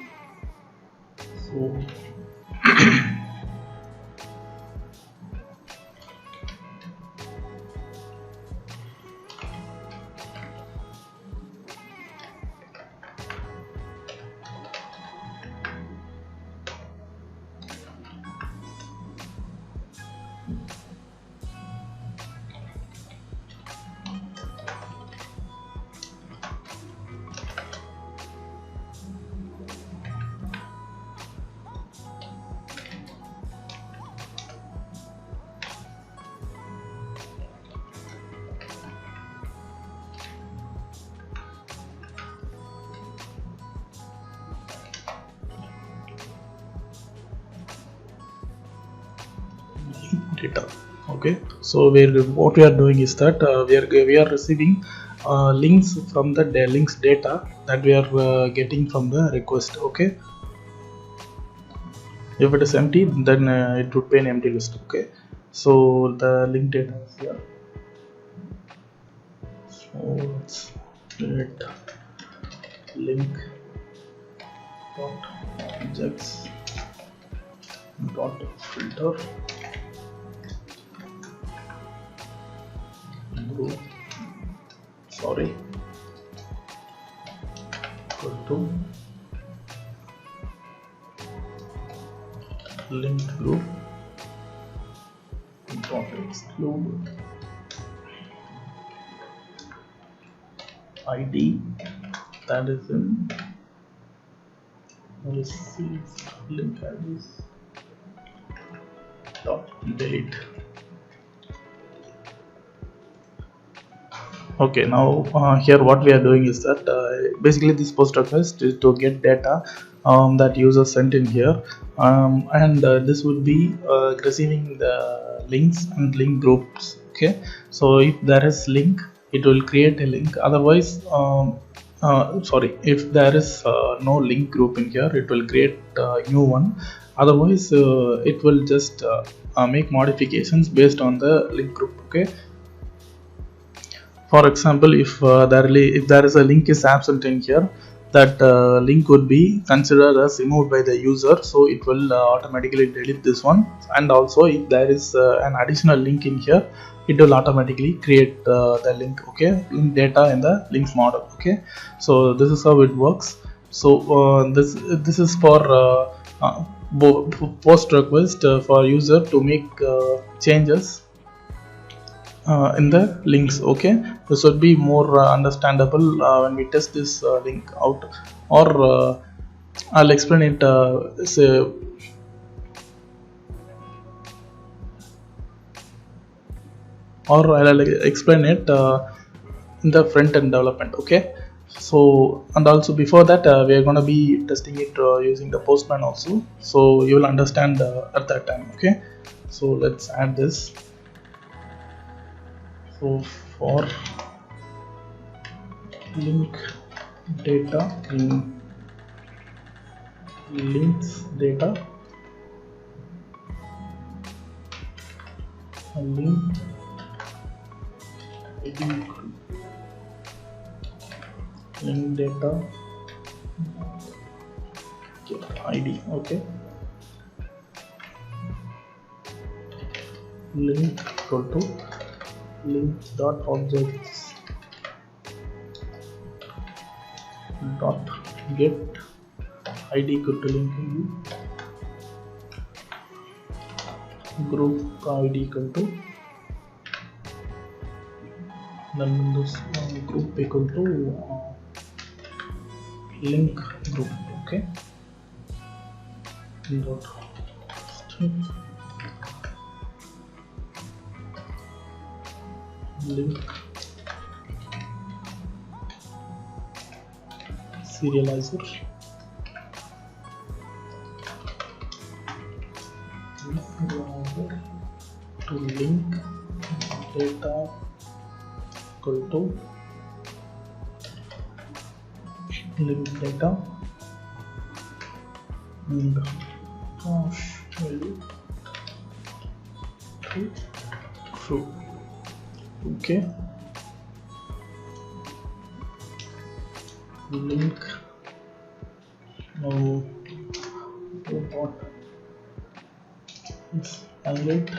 So data. Okay, so what we are doing is that we are receiving links from the links data that we are getting from the request. Okay, if it is empty, then it would be an empty list. Okay, so the link data is here. So let's create link dot objects dot filter group, equal to linked group dot exclude ID, that is in received link IDs dot delete. Okay, now here what we are doing is that basically this post request is to get data that user sent in here, and this would be receiving the links and link groups. Okay, so if there is link, it will create a link. Otherwise, if there is no link group in here, it will create a new one. Otherwise, it will just make modifications based on the link group. Okay, For example, if there is a link is absent in here, that link would be considered as removed by the user, so it will automatically delete this one. And also if there is an additional link in here, it will automatically create the link, okay, link data in the links model. Okay, so this is how it works. So this is for post request for user to make changes in the links. Okay, this would be more understandable when we test this link out, or I'll explain it I'll explain it in the front end development. Okay, so and also before that we are going to be testing it using the Postman also, so you will understand at that time. Okay, so let's add this. So for link data in links data, link data ID. Okay, link equal to link dot objects dot get ID equal to link group ID equal to, then this group equal to link group. Okay, dot link serializer to link data equal to link data and value to true. Okay, link now what is highlight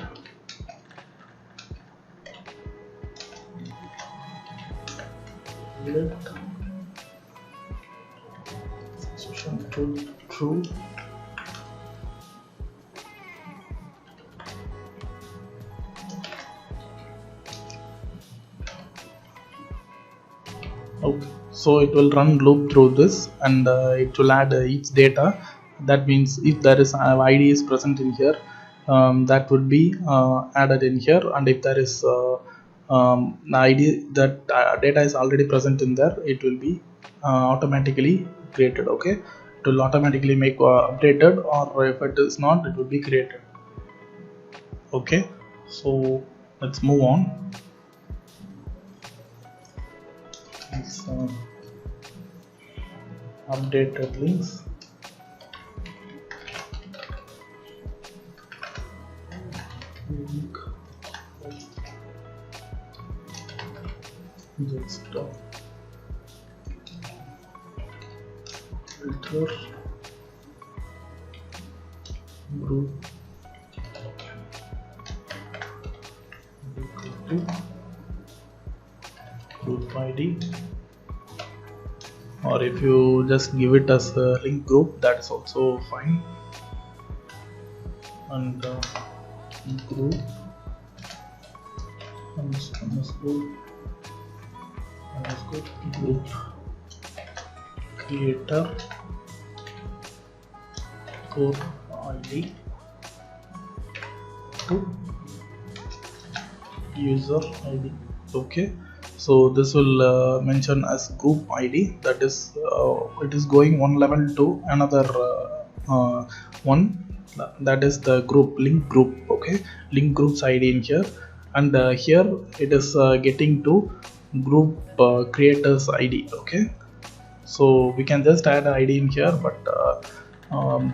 to true. Okay, so it will run loop through this, and it will add each data. That means if there is an ID is present in here, that would be added in here, and if there is the ID that data is already present in there, it will be automatically created. Okay, it will automatically make updated, or if it is not, it will be created. Okay, so let's move on. Updated links. Link. Desktop. Filter. Group. Group ID. Or if you just give it as a link group, that is also fine. And group underscore group creator core ID to user ID. Okay, so this will mention as group ID, that is it is going one level to another one, that is the group link group. Okay, link groups ID in here, and here it is getting to group creators ID. Okay, so we can just add ID in here, but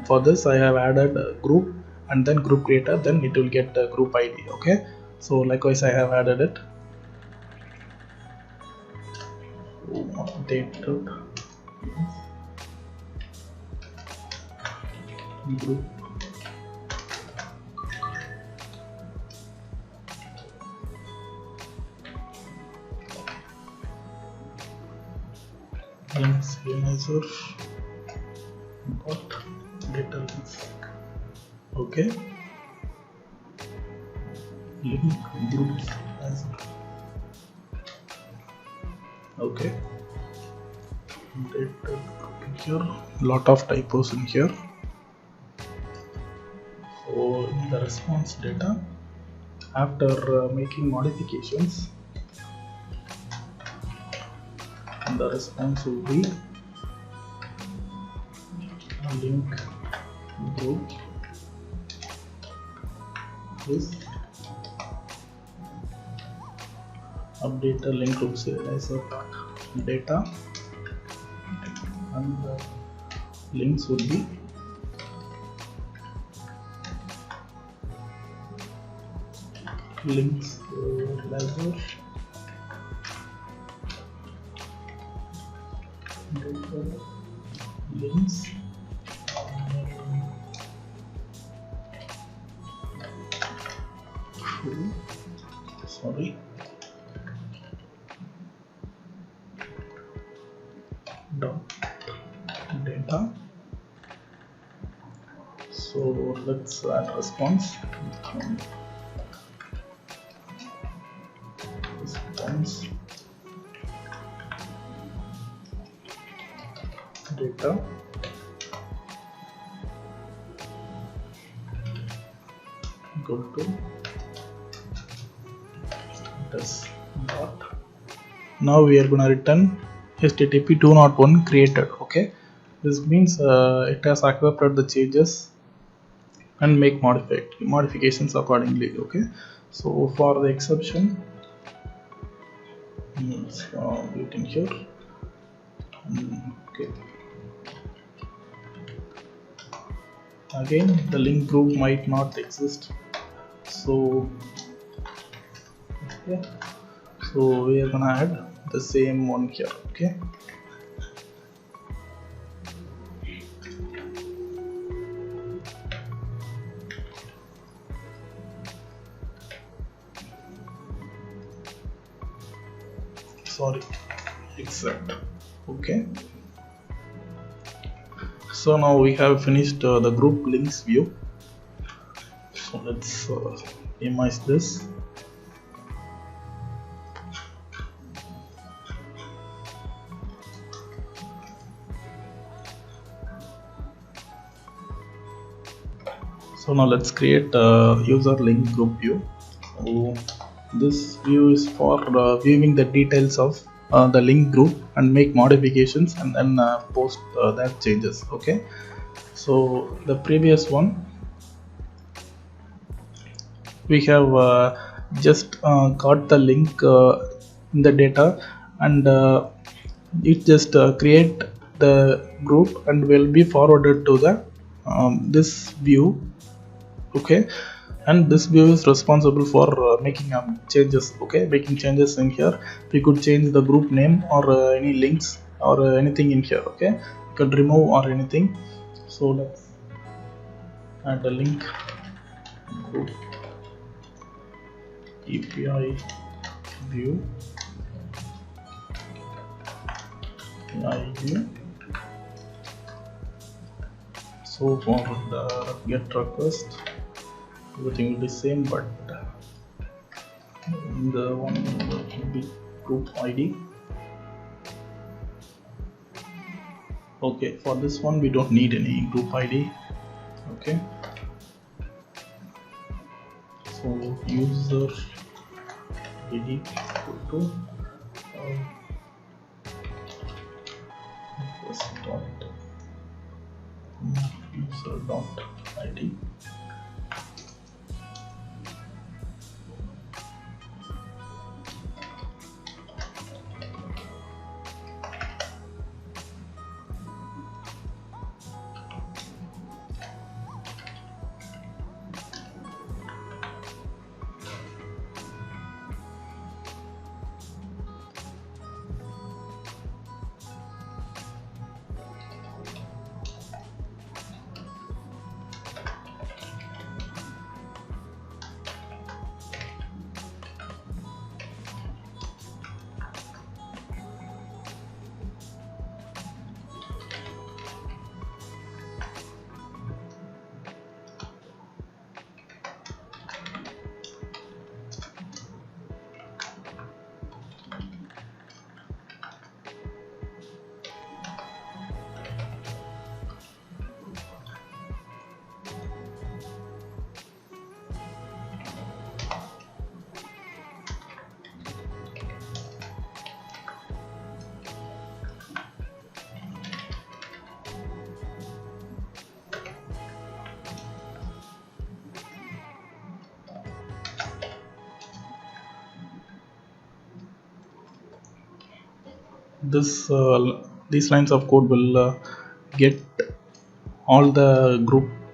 for this I have added group and then group creator, then it will get group ID. Okay, so likewise I have added it. updated group links analyzer dot data links. Okay, link groups as okay. Data here, lot of typos in here. So in the response data, after making modifications, the response will be link group is update the link group serializer data, and the links would be links serializer links sorry dot data. So let's add response. Response data go to status dot. Now we are going to return HTTP 201 created. Okay, this means it has accepted the changes and make modifications accordingly. Okay, so for the exception, let's wait in here. Okay, again the link group might not exist, so okay, so we are gonna add the same one here. Okay, sorry, except. Okay, so now we have finished the group links view. So let's minimize this. So now let's create a user link group view. So this view is for viewing the details of the link group and make modifications and then post that changes. Okay, so the previous one we have just got the link in the data, and it just create the group and will be forwarded to the this view. Okay, and this view is responsible for making changes. Okay, making changes in here. We could change the group name or any links or anything in here. Okay, you could remove or anything. So let's add a link group API view API view. So for the get request, everything will be same, but the one will be group ID. Okay, for this one we don't need any group ID. Okay, so user ID to user dot ID. these lines of code will get all the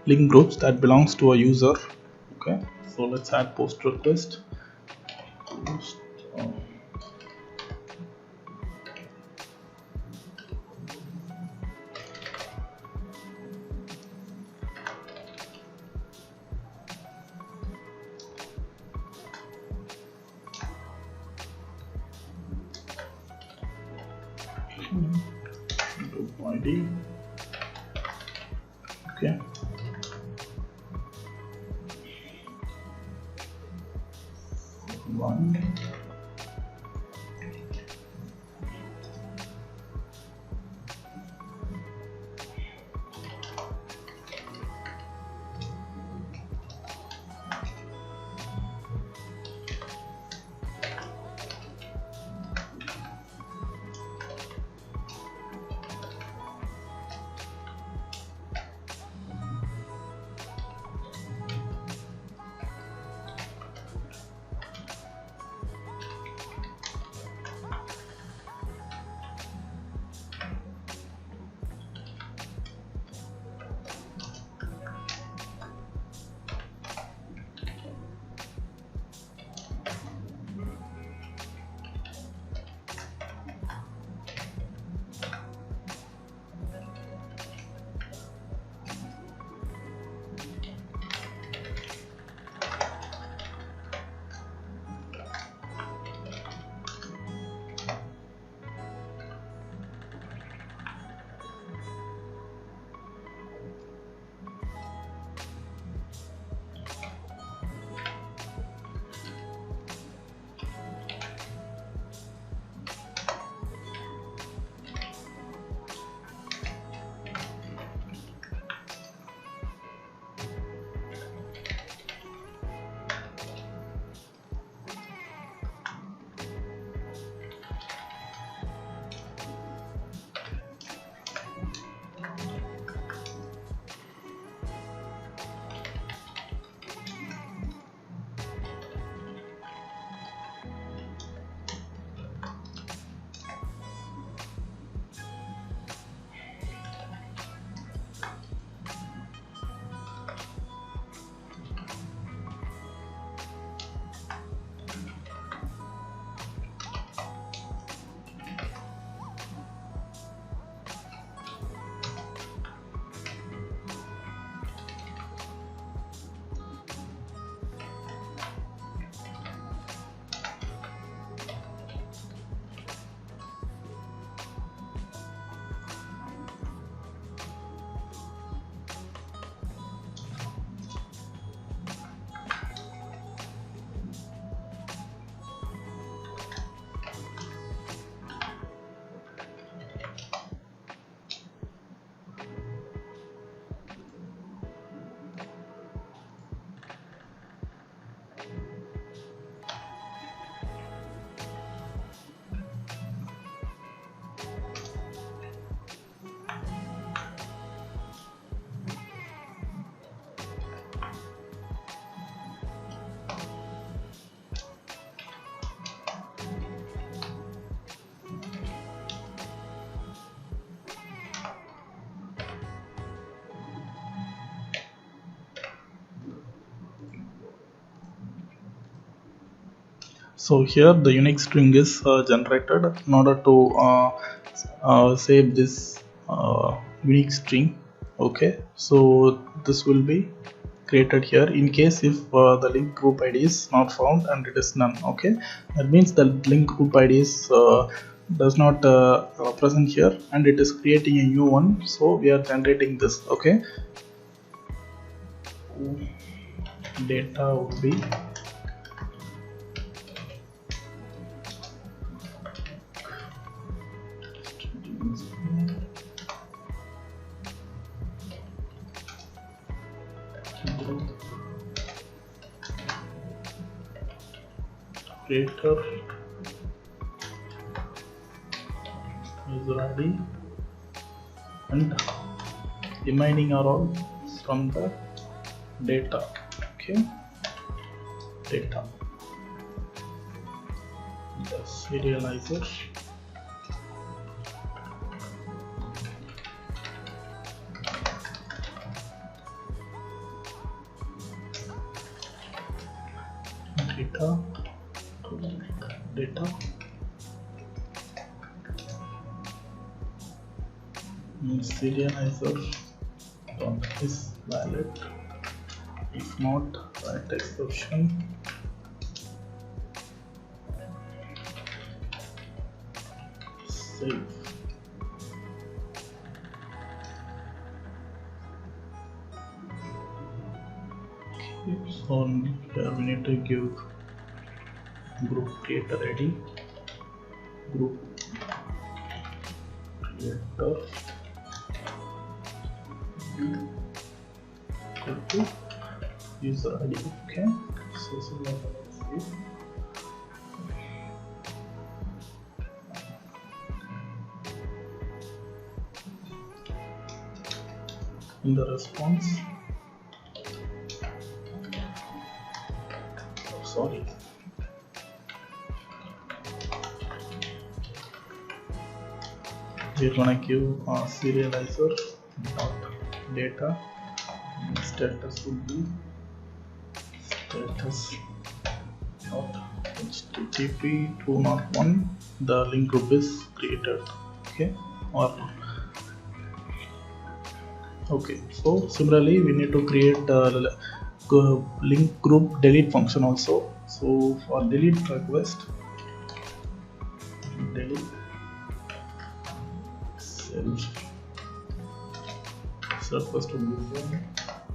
link groups that belongs to a user. Okay, so let's add post request. Group ID. Okay. One. So here the unique string is generated in order to save this unique string. Okay, so this will be created here in case if the link group ID is not found and it is none. Okay, that means the link group ID is does not present here and it is creating a new one, so we are generating this. Okay, data would be creator user ID and remaining are all from the data. Okay, data, the serializer, data to data serializer dot is valid. If not, write exception. Save. Okay, so here we need to give group creator ID, group creator equal to user ID. Okay, so let's see. In the response, sorry, we're gonna give serializer dot data. Status would be status dot http 201. The link group is created. Okay, or okay. So similarly, we need to create link group delete function also. So for delete request, delete self request to user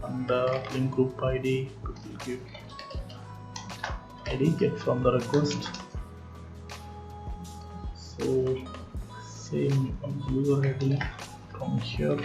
and link group ID to give ID get from the request. So same user ID from here.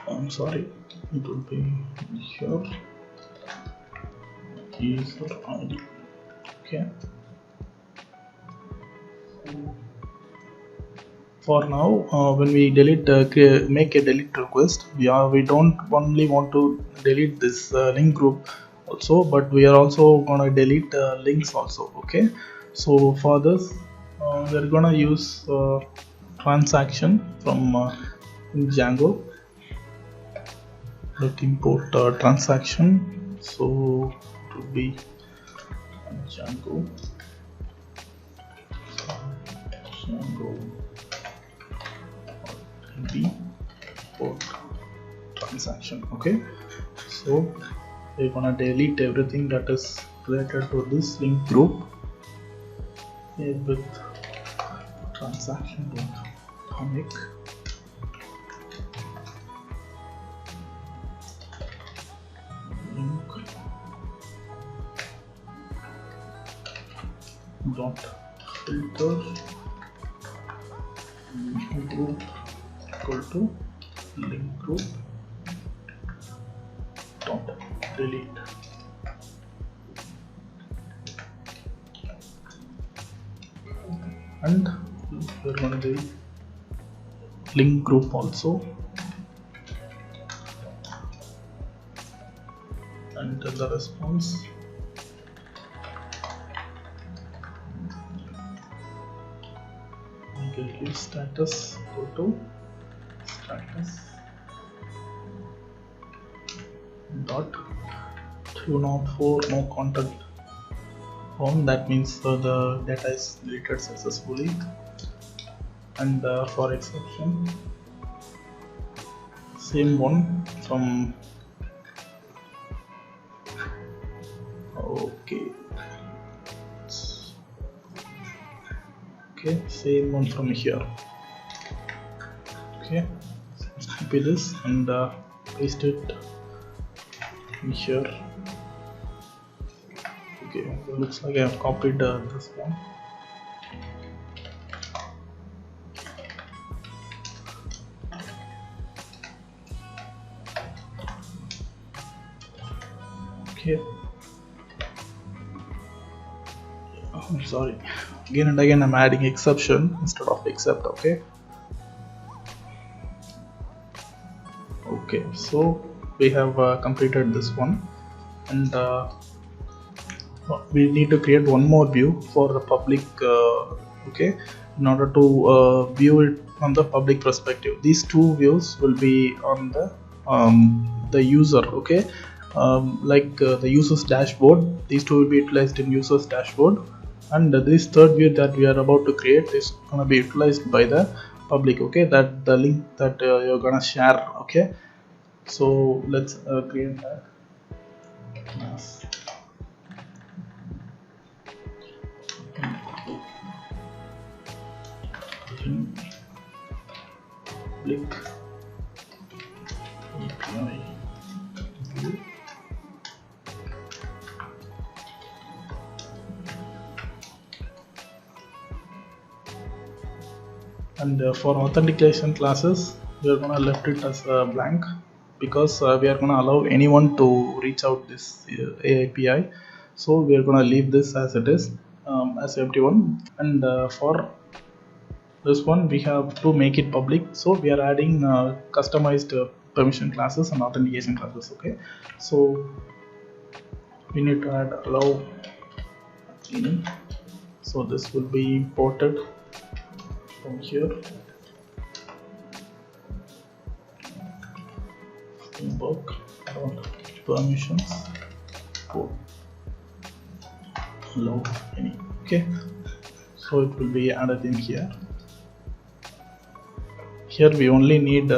I'm sorry, it would be here user ID. Okay. For now, when we delete, make a delete request, we don't only want to delete this link group also, but we are also gonna delete links also. Okay. So for this, we're gonna use transaction from Django. Let import transaction. So it will be Django import transaction. Okay, so we're gonna delete everything that is related to this link group with transaction.atomic. Dot filter group equal to link group dot delete. And we're going to do link group also, and the response give status go to status dot 204 no content found. That means the data is deleted successfully. And for exception, same one from okay, same one from here. Okay, copy this and paste it here. Okay, it looks like I have copied this one. Okay. I'm sorry. Again and again I'm adding exception instead of except. Okay. Okay. So we have completed this one, and we need to create one more view for the public. Okay, in order to view it from the public perspective. These two views will be on the user. Okay, like the user's dashboard. These two will be utilized in user's dashboard, and this third view that we are about to create is gonna be utilized by the public. Okay, that the link that you're gonna share. Okay, so let's create that. Yes. Public API view. And for authentication classes, we are gonna left it as blank because we are gonna allow anyone to reach out this API. So we are gonna leave this as it is, as empty one. And for this one, we have to make it public. So we are adding customized permission classes and authentication classes. Okay, so we need to add allow cleaning. So this will be imported from here. Framework permissions for allow any. Okay, so it will be added in here. Here we only need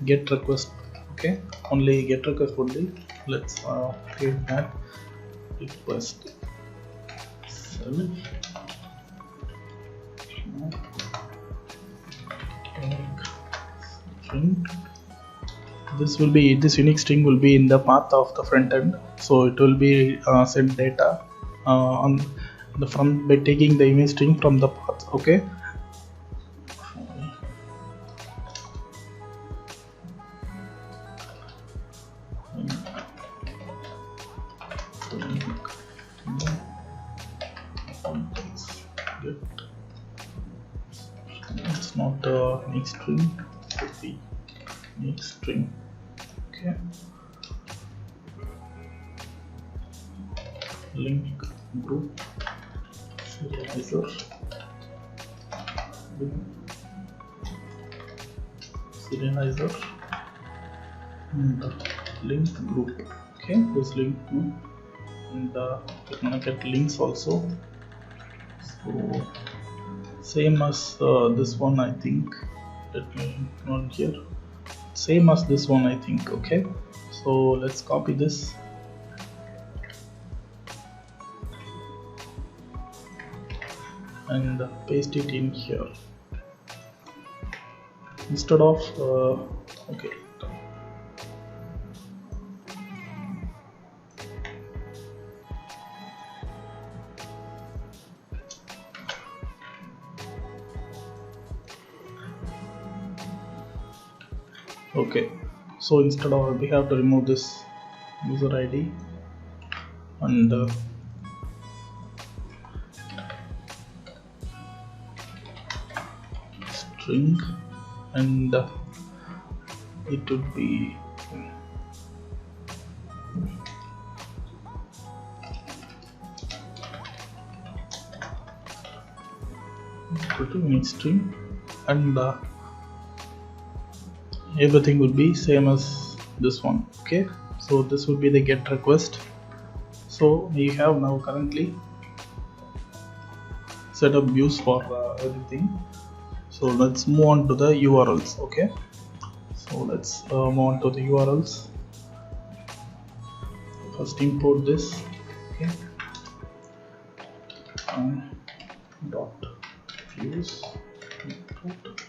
get request. Okay, only get request only. Let's create that request self. String. This unique string will be in the path of the front end, so it will be send data on the front by taking the image string from the path. Okay, it's not unique string, it would be unique string. Okay, link group serializer, and link group. Okay, this link group, and we're gonna get links also. So same as this one, I think. Let me run here. Same as this one, I think. Okay, so let's copy this and paste it in here instead of okay. Okay, so instead of, we have to remove this user ID and string, and it would be unique string, and everything would be same as this one. Okay, so this would be the get request. So we have now currently set up views for everything. So let's move on to the URLs. Okay, so let's move on to the URLs. First import this. Okay, dot views import.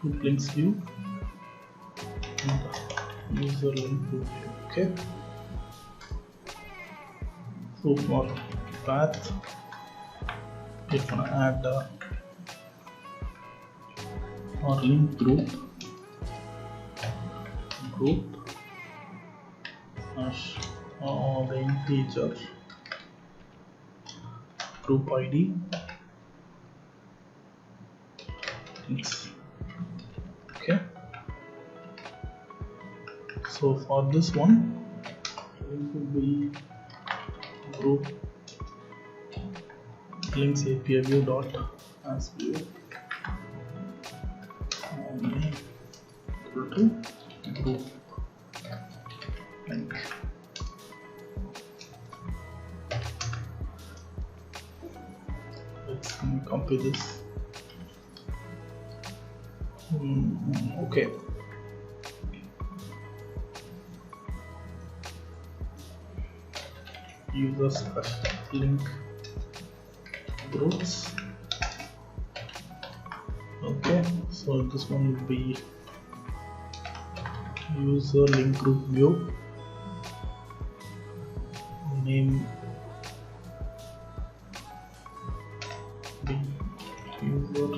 group links view and user link group view. Okay, so for path we're gonna add our link group slash the integer group ID links. Okay, so for this one it will be group links API view dot as view name equal to group link. Let's copy this. Okay, user slash link groups. Okay, so this one will be user link group view name be user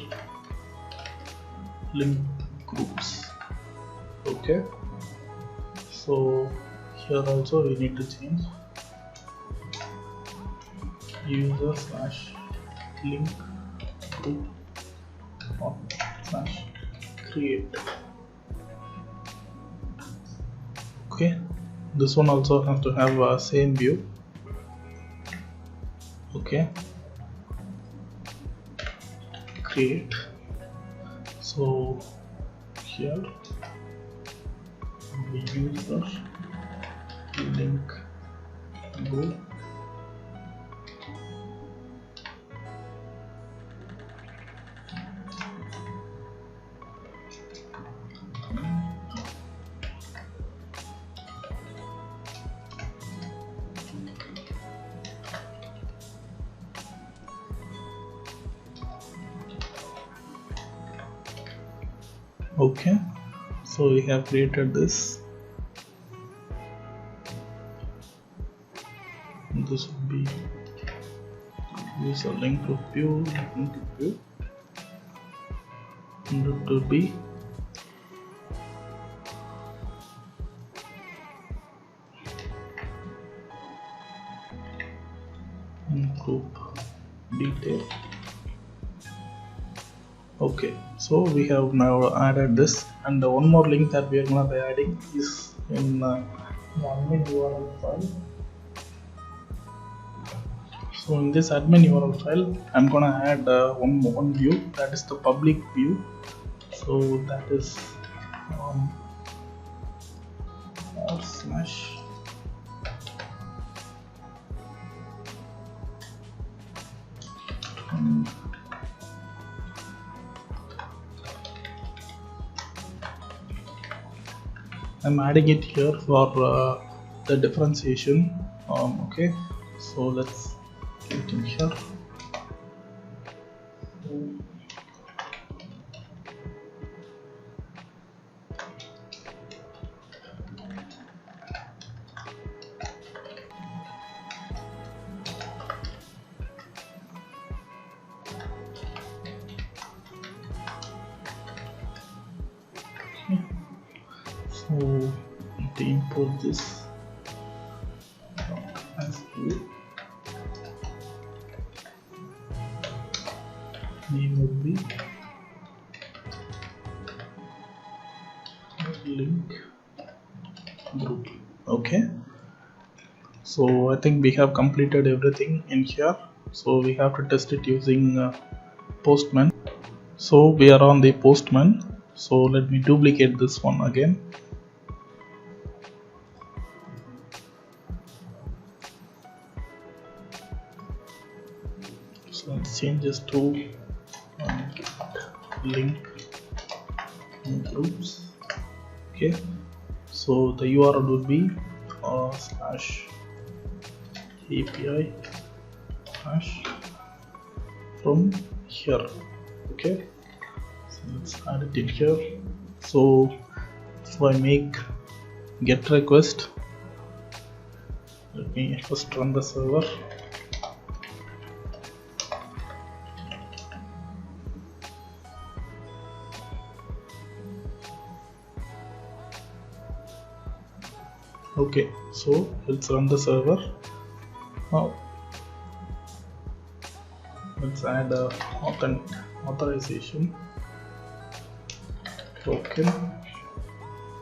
link groups. Okay, so here also we need to change user slash link group or slash create. Okay, this one also has to have a same view. Okay, create. So here we use the link group Okay, so we have created this. This will be user link group view, and it will be group detail. Okay, so we have now added this, and one more link that we are going to be adding is in the admin URL file. So in this admin URL file, I'm going to add one view, that is the public view. So that is slash I'm adding it here for the differentiation. Okay, so let's get it in here. So to import this as view, name would be link group. Okay, so I think we have completed everything in here. So we have to test it using Postman. So we are on the Postman. So let me duplicate this one again. So let's change this to link groups. Okay, so the URL would be slash API hash from here. Okay, So let's add it in here. So if I make get request, let me first run the server. Okay, so let's run the server. Now let's add a authorization token,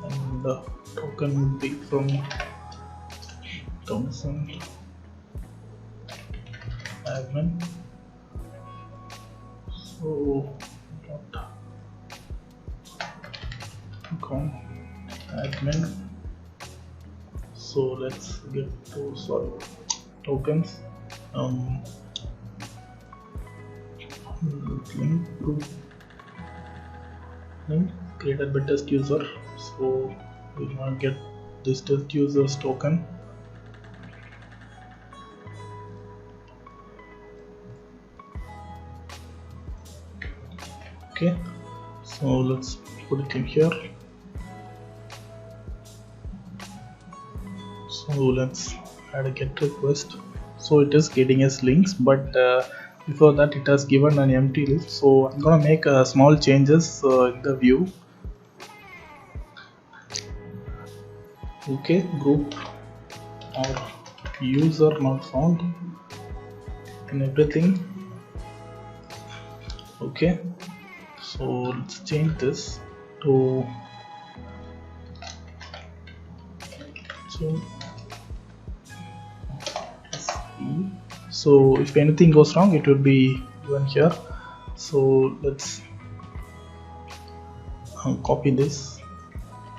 and the token will be from Thompson admin. So admin. So let's get to tokens. Link created by test user. So we want to get this test user's token. Okay, so let's put it in here. So let's add a get request. So it is getting us links, but before that it has given an empty list. So I'm gonna make small changes in the view. Okay, group or user not found and everything. Okay, so let's change this to so if anything goes wrong it will be given here. So let's copy this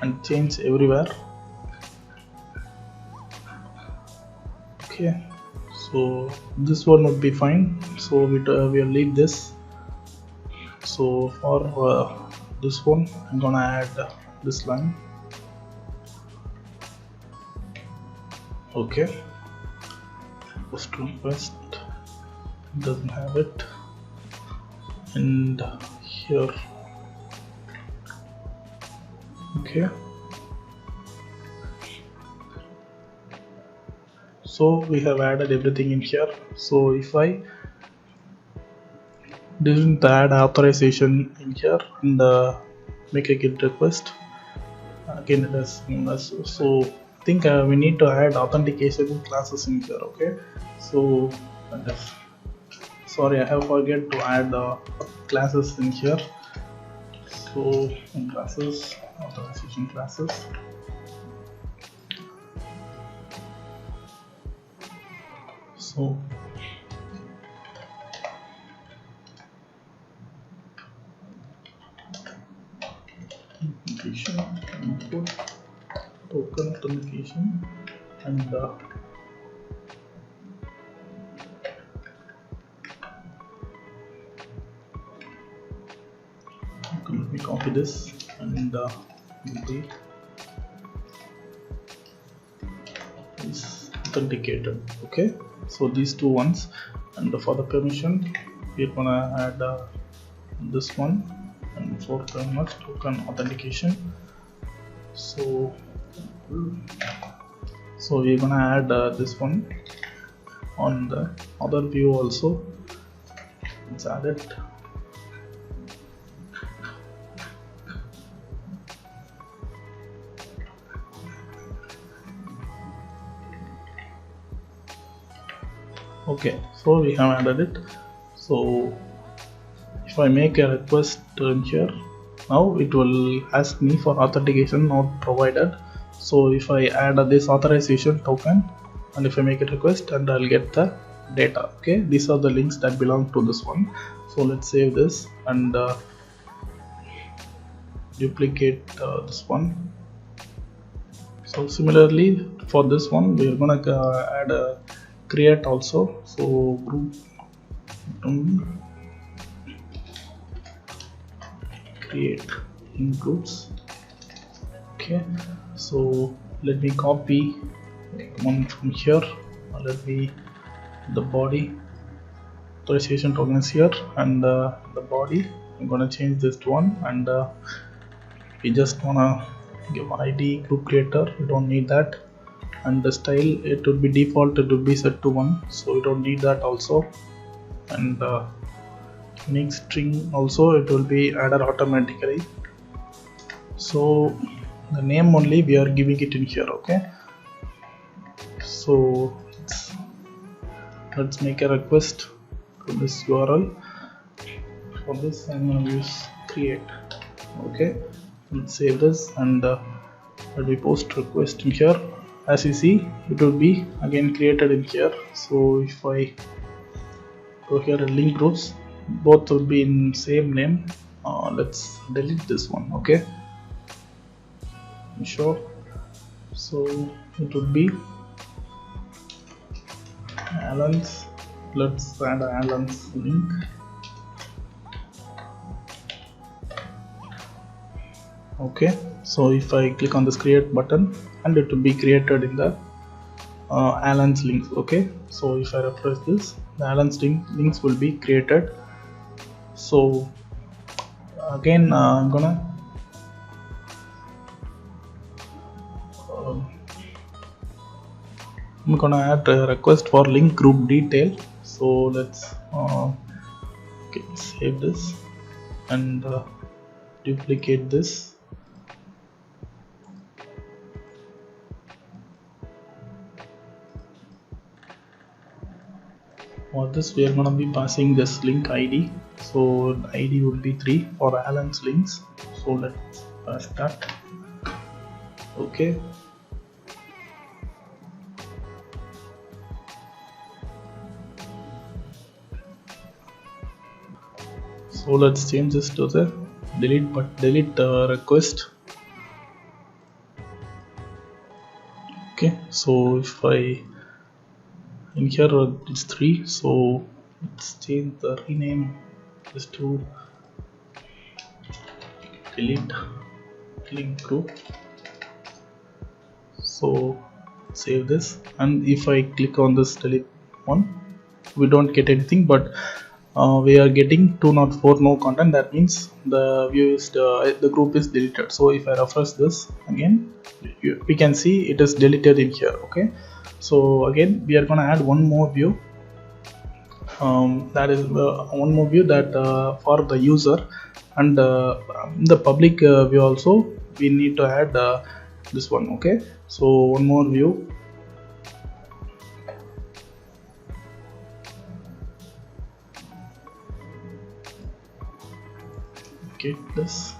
and change everywhere. Okay, so this one would be fine, so we'll leave this. So for this one I'm gonna add this line. Okay, post request doesn't have it, and here. Okay, so we have added everything in here. So if I didn't add authorization in here and make a get request, again it is so I think we need to add authentication classes in here. Okay, so sorry, I have forget to add classes in here. So in classes, authorization classes. So input token authentication and let me copy this and is authenticated. Okay, so these two ones, and for the permission we're gonna add this one, and for token authentication. So we're gonna add this one on the other view also. Let's add it. Okay, so we have added it. So if I make a request in here, now it will ask me for authentication not provided. So if I add this authorization token and if I make a request, and I'll get the data. Okay, these are the links that belong to this one. So let's save this and duplicate this one. So similarly for this one we're gonna add a create also. So group create in groups. Okay, so let me copy one from here. Let me the body authorization token is here, and the body I'm gonna change this to 1, and we just wanna give ID group creator, we don't need that, and the style, it would be default, it would be set to 1, so we don't need that also, and unique string also, it will be added automatically. So the name only we are giving it in here. Okay, so let's make a request to this URL. For this I'm going to use create. Okay, let's save this, and let me post request in here. As you see, it will be again created in here. So if I go here and link groups, both will be in same name. Let's delete this one. Okay, sure. So it would be Alan's. Let's add Alan's link. Okay, so if I click on this create button, and it will be created in the Alan's links. Okay, so if I refresh this, the Alan's links will be created. So again I'm gonna add a request for link group detail. So let's save this and duplicate this. For this we are going to be passing this link ID. So the ID would be 3 for Alan's links. So let's pass that. Okay, so let's change this to the delete request. Okay, so if I in here it's 3, so let's change the rename this to delete link group. So save this, and if I click on this delete one, we don't get anything, but we are getting 204 no content. That means the view is the group is deleted. So if I refresh this again, we can see it is deleted in here. Okay, so again we are gonna add one more view. That is one more view that for the user, and the public view also we need to add this one. Okay, so one more view. Get this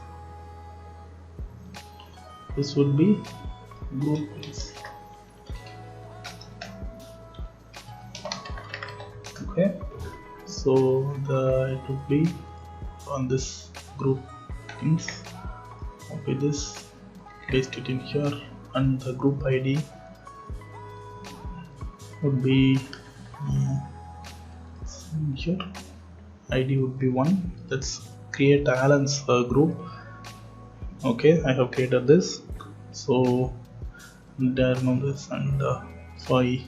would be group. Okay, so it would be on this group things. Copy this, paste it in here, and the group ID would be here. ID would be 1. Let's create Alan's group. Okay, I have created this. So there on this, and so I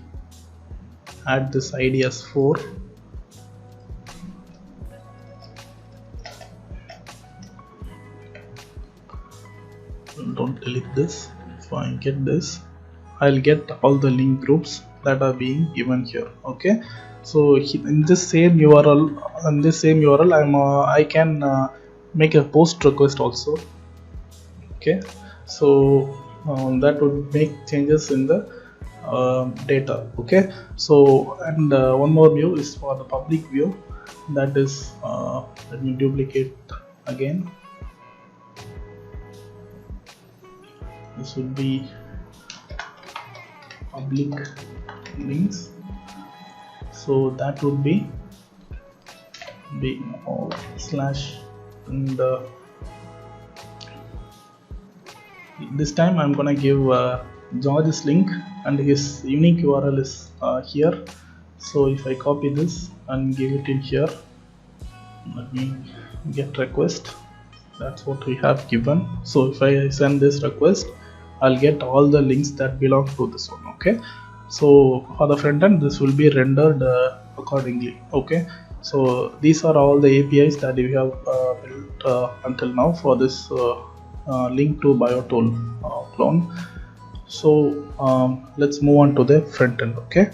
add this ID as 4. Don't delete this. If I get this, I'll get all the link groups that are being given here. Okay, so in this same URL, I can make a post request also. Okay, so that would make changes in the data. Okay, so and one more view is for the public view. That is let me duplicate again. This would be public links. So that would be slash, and this time I'm gonna give George's link, and his unique URL is here. So if I copy this and give it in here, let me get request. That's what we have given. So if I send this request, I'll get all the links that belong to this one. Okay, so for the front end, this will be rendered accordingly. Okay, so these are all the APIs that we have until now for this link to bio tool clone. So let's move on to the front end. Okay,